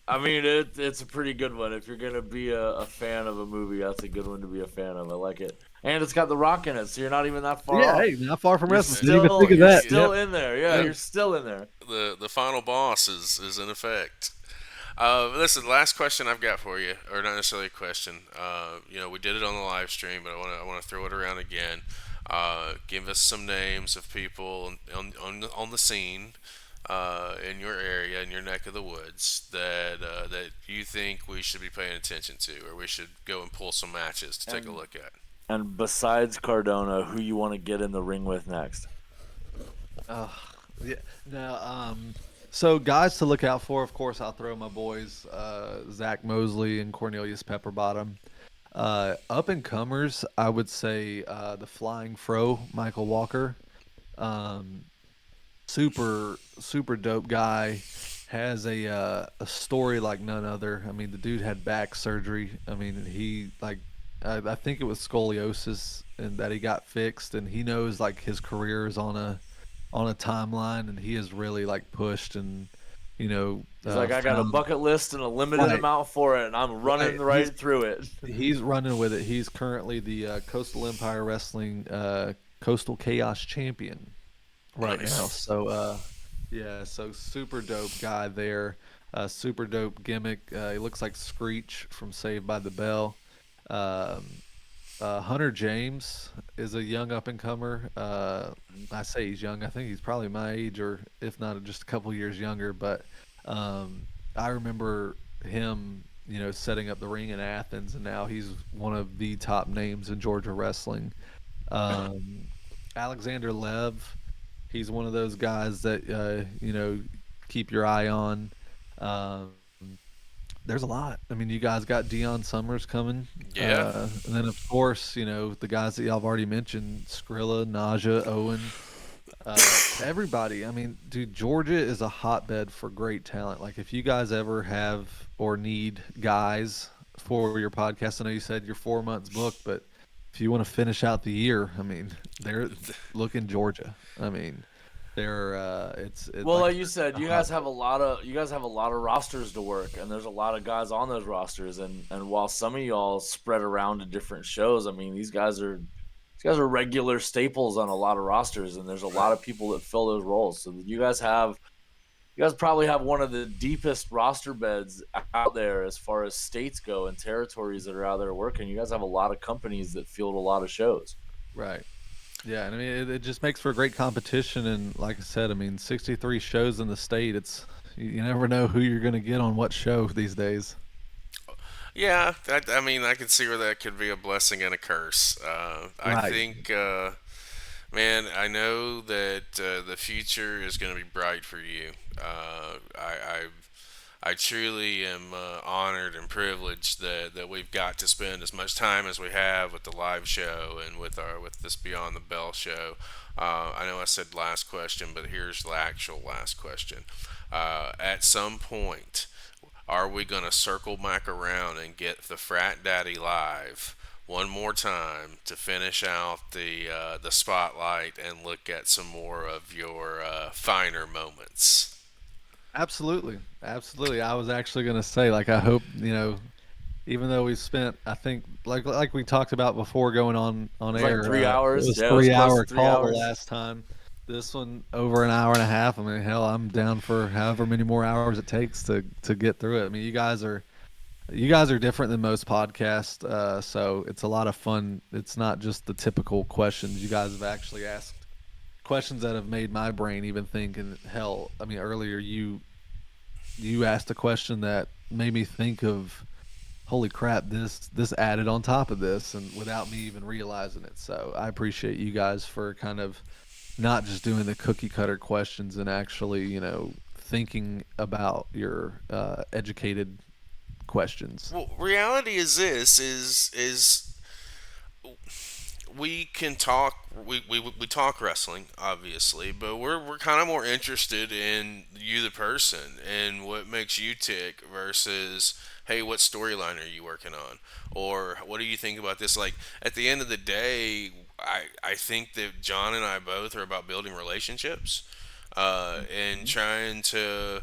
I mean, it's a pretty good one. If you're gonna be a fan of a movie, that's a good one to be a fan of. I like it. And it's got The Rock in it, so you're not even that far Yeah, off. hey, not far from You're wrestling. Didn't even still, think of you're that. still Yep. in there. Yeah, Yep. you're still in there. The final boss is in effect. Listen, the last question I've got for you, or not necessarily a question. We did it on the live stream, but I want to throw it around again. Give us some names of people on the scene in your area, in your neck of the woods, that you think we should be paying attention to, or we should go and pull some matches to take a look at. And besides Cardona, who you want to get in the ring with next? Yeah. No. So guys to look out for, of course, I'll throw my boys, Zach Mosley and Cornelius Pepperbottom. Up and comers, I would say the Flying Fro, Michael Walker. Super dope guy. Has a story like none other. I mean, the dude had back surgery. I mean, he I think it was scoliosis and that he got fixed, and he knows like his career is on a timeline, and he is really like pushed and He's like, I got a bucket list and a limited amount for it, and I'm running right through it. He's running with it. He's currently the Coastal Empire Wrestling Coastal Chaos Champion right now. So so super dope guy there. Super dope gimmick. He looks like Screech from Saved by the Bell. Hunter James is a young up and comer. I say he's young. I think he's probably my age, or if not, just a couple years younger. But I remember him, setting up the ring in Athens, and now he's one of the top names in Georgia wrestling. Alexander Lev, he's one of those guys that keep your eye on. There's a lot. I mean, you guys got Deion Summers coming. Yeah. And then, of course, the guys that y'all have already mentioned, Skrilla, Naja, Owen, everybody. I mean, dude, Georgia is a hotbed for great talent. Like, if you guys ever have or need guys for your podcast, I know you said you're 4 months booked, but if you want to finish out the year, I mean, look in Georgia. I mean, it's well, like you said, you guys have a lot of rosters to work, and there's a lot of guys on those rosters, and while some of y'all spread around to different shows, I mean, these guys are regular staples on a lot of rosters, and there's a lot of people that fill those roles. So you guys probably have one of the deepest roster beds out there as far as states go and territories that are out there working. You guys have a lot of companies that field a lot of shows. Right. Yeah, and I mean, it just makes for a great competition, and like I said, I mean, 63 shows in the state. You never know who you're going to get on what show these days. Yeah, I mean, I can see where that could be a blessing and a curse. I think, man, I know that the future is going to be bright for you. I truly am honored and privileged that we've got to spend as much time as we have with the live show and with this Beyond the Bell show. I know I said last question, but here's the actual last question. At some point, are we going to circle back around and get the Frat Daddy live one more time to finish out the spotlight and look at some more of your finer moments? Absolutely. I was actually going to say, like, I hope, even though we spent, I think, like we talked about before going on air, like 3 hours. It was yeah, 3 hour it was call the last time. This one over an hour and a half. I mean, hell, I'm down for however many more hours it takes to get through it. I mean, you guys are different than most podcasts, so it's a lot of fun. It's not just the typical questions. You guys have actually asked questions that have made my brain even think. And hell, I mean, earlier you asked a question that made me think of, holy crap, this added on top of this, and without me even realizing it. So I appreciate you guys for kind of not just doing the cookie cutter questions and actually, thinking about your educated questions. Well, reality is this: is we can talk. We talk wrestling, obviously, but we're kind of more interested in you, the person, and what makes you tick versus, hey, what storyline are you working on, or what do you think about this? Like, at the end of the day, I think that John and I both are about building relationships, and trying to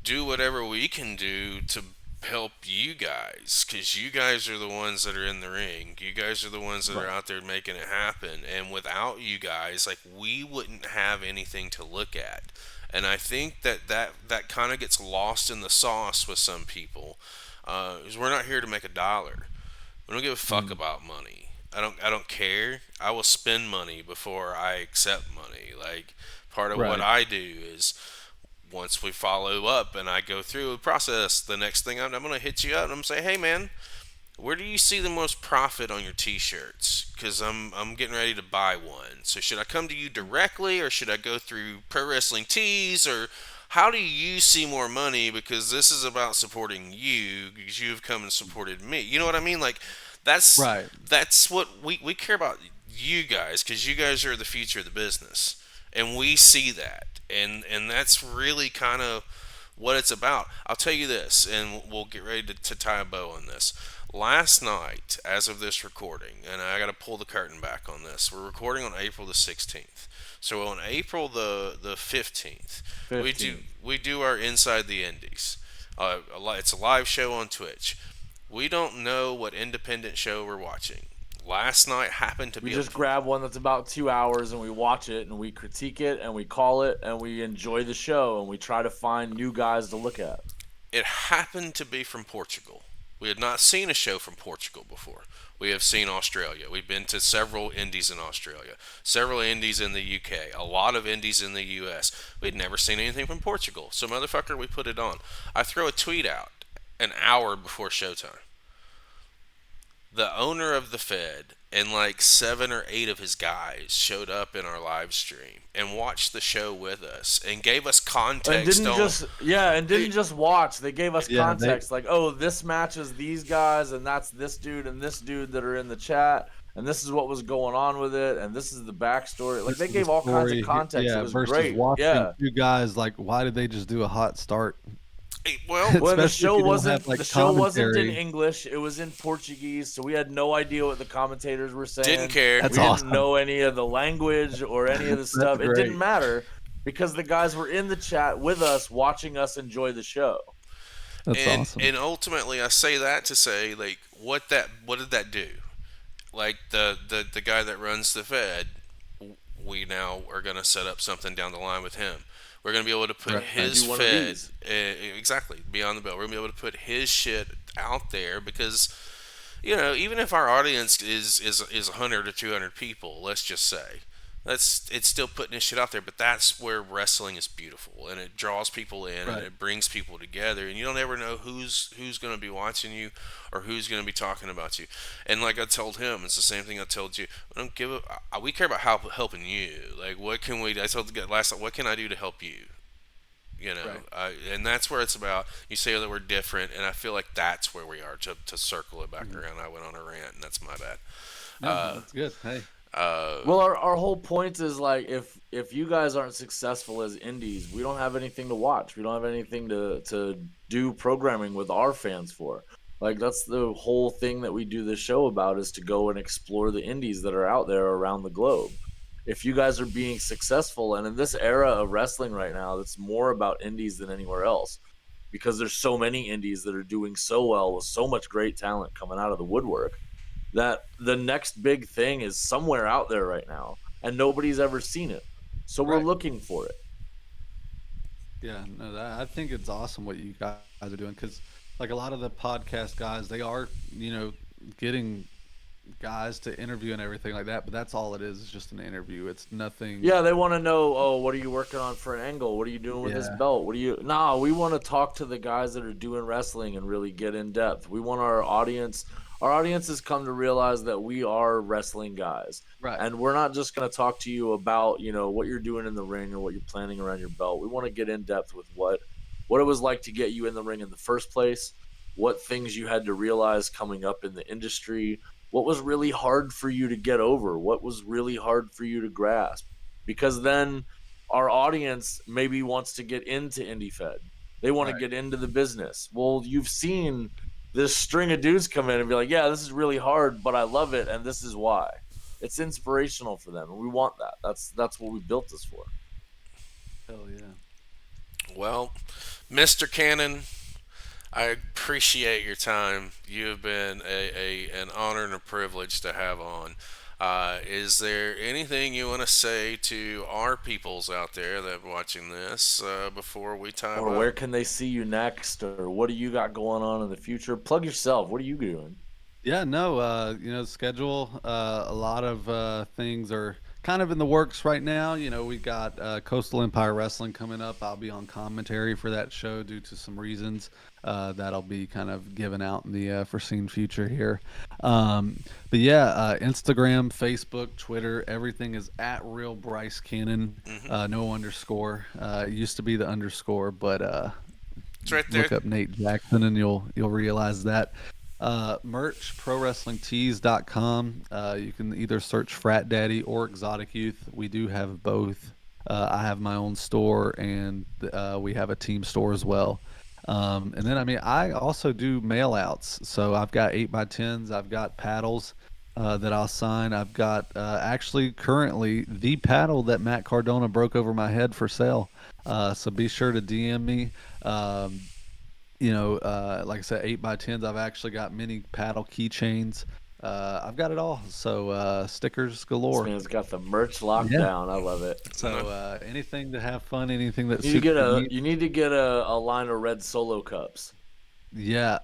do whatever we can do to help you guys, because you guys are the ones that are in the ring. You guys are the ones that are out there making it happen. And without you guys, like, we wouldn't have anything to look at. And I think that kind of gets lost in the sauce with some people. 'Cause we're not here to make a dollar. We don't give a fuck about money. I don't care. I will spend money before I accept money. Like, part of what Right. I do is, once we follow up and I go through a process, the next thing I'm going to hit you up and I'm going to say, hey man, where do you see the most profit on your t-shirts? Because I'm getting ready to buy one. So should I come to you directly, or should I go through Pro Wrestling Tees, or how do you see more money? Because this is about supporting you, because you have come and supported me. You know what I mean? Like, that's Right. that's what we care about, you guys, because you guys are the future of the business, and we see that, and that's really kind of what it's about. I'll tell you this, and we'll get ready to tie a bow on this. Last night, as of this recording, and I got to pull the curtain back on this. We're recording on April the 16th. So on April the 15th, we do our Inside the Indies. It's a live show on Twitch. We don't know what independent show we're watching. Last night happened to We be just grab one that's about 2 hours and we watch it and we critique it and we call it and we enjoy the show and we try to find new guys to look at. It happened to be from Portugal. We had not seen a show from Portugal before. We have seen Australia. We've been to several indies in Australia, several indies in the UK, a lot of indies in the US. We'd never seen anything from Portugal. So, motherfucker, we put it on. I throw a tweet out an hour before showtime. The owner of the Fed and like 7 or 8 of his guys showed up in our live stream and watched the show with us and gave us And context didn't on. just watch. They gave us Yeah, context like, oh, this matches these guys, and that's this dude and this dude that are in the chat, and this is what was going on with it, and this is the backstory. Like, they gave all kinds of context. Yeah, It was versus great. watching Yeah. two guys, like, why did they just do a hot start? Well, Well, the Especially show if you don't wasn't have, like, the show wasn't in commentary. English. It was in Portuguese, so we had no idea what the commentators were saying. didn't care. That's We awesome. didn't know any of the language or any of the That's stuff. It great. didn't matter because the guys were in the chat with us, watching us enjoy the show. That's and awesome. and ultimately, I say that to say, like, what did that do? Like, the guy that runs the Fed, we now are going to set up something down the line with him. We're going to be able to put Right. his Do one of Fed, these. exactly, beyond the bell. We're going to be able to put his shit out there because, even if our audience is 100 or 200 people, let's just say, it's still putting his shit out there. But that's where wrestling is beautiful, and it draws people in, Right. and it brings people together, and you don't ever know who's going to be watching you or who's going to be talking about you. And like I told him, it's the same thing I told you. I don't give a. We care about helping you. Like, what can we? I told the guy last time, what can I do to help you? And that's where it's about. You say that we're different, and I feel like that's where we are. To circle it back around, I went on a rant, and that's my bad. No, that's good. Hey, Well, our whole point is, like, if you guys aren't successful as indies, we don't have anything to watch. We don't have anything to do programming with our fans for. Like, that's the whole thing that we do this show about, is to go and explore the indies that are out there around the globe. If you guys are being successful, and in this era of wrestling right now, it's more about indies than anywhere else, because there's so many indies that are doing so well with so much great talent coming out of the woodwork, that the next big thing is somewhere out there right now, and nobody's ever seen it. So we're Right. looking for it. yeah, no, I think it's awesome what you guys are doing, because, like, a lot of the podcast guys, they are, getting guys to interview and everything like that, but that's all it is just an interview. It's nothing. Yeah, they want to know, oh, what are you working on for an angle? What are you doing with this Yeah. belt? Nah, we want to talk to the guys that are doing wrestling and really get in depth. We want our audience has come to realize that we are wrestling guys. Right. And we're not just going to talk to you about, what you're doing in the ring or what you're planning around your belt. We want to get in depth with what it was like to get you in the ring in the first place, what things you had to realize coming up in the industry, what was really hard for you to get over, what was really hard for you to grasp. Because then our audience maybe wants to get into IndieFed. They want Right. to get into the business. Well, you've seen this string of dudes come in and be like, yeah, this is really hard, but I love it, and this is why. It's inspirational for them, and we want that. That's what we built this for. Hell yeah. Well, Mr. Cannon, I appreciate your time. You have been an honor and a privilege to have on. Is there anything you want to say to our peoples out there that are watching this before we time Or up? where can they see you next? Or what do you got going on in the future? Plug yourself. What are you doing? Yeah, no, schedule, a lot of things are kind of in the works right now. We got Coastal Empire Wrestling coming up. I'll be on commentary for that show due to some reasons that'll be kind of given out in the foreseen future here. But yeah, Instagram, Facebook, Twitter, everything is at Real Bryce Cannon. No underscore. It used to be the underscore, but It's right there. look up Nate Jackson and you'll realize that. Merch, prowrestlingtees.com. You can either search Frat Daddy or Exotic Youth. We do have both. I have my own store, and we have a team store as well. And then, I also do mail outs. So I've got 8x10s, I've got paddles that I'll sign. I've got actually currently the paddle that Matt Cardona broke over my head for sale. So be sure to DM me. Like I said, 8x10s. I've actually got mini paddle keychains. I've got it all. So stickers This galore. man's got the merch locked Yeah. down. I love it. So anything to have fun, anything that You need to suits get the a need. you need to get a line of red Solo cups. Yeah.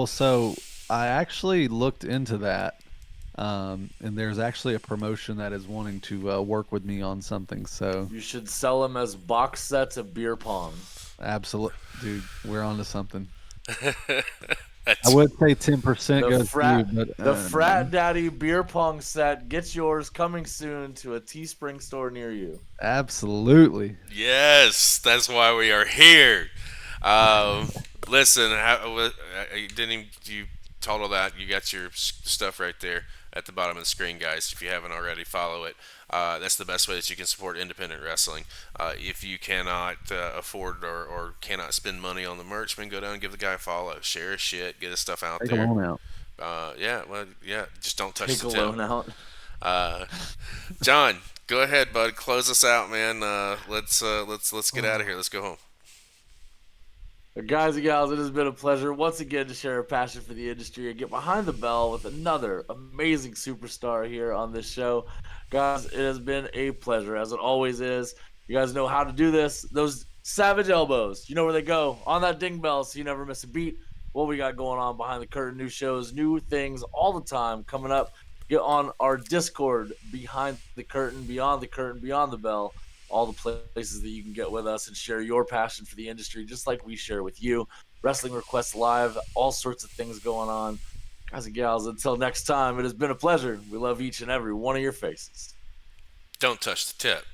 So I actually looked into that. And there's actually a promotion that is wanting to work with me on something. So You should sell them as box sets of beer pong. absolutely, dude, we're on to something. That's I would say 10% The goes frat, through, but the Frat Daddy beer pong set gets yours coming soon to a Teespring store near you. absolutely. yes. That's why we are here. Listen, you didn't even, you told all that. You got your stuff right there at the bottom of the screen, guys. If you haven't already, follow it. That's the best way that you can support independent wrestling. If you cannot afford or cannot spend money on the merch, then go down and give the guy a follow. Share his shit. Get his stuff out Take a there. loan out. Just don't touch Take the a tip. loan out. John, go ahead, bud. Close us out, man. Let's get out of here. Let's go home. Guys and gals, it has been a pleasure once again to share a passion for the industry and get behind the bell with another amazing superstar here on this show. Guys, it has been a pleasure, as it always is. You guys know how to do this. Those savage elbows, you know where they go. On that ding bell so you never miss a beat. What we got going on behind the curtain, new shows, new things all the time coming up. Get on our Discord, behind the curtain, beyond the bell. All the places that you can get with us and share your passion for the industry, just like we share with you. Wrestling Requests Live, all sorts of things going on. Guys and gals, until next time, it has been a pleasure. We love each and every one of your faces. Don't touch the tip.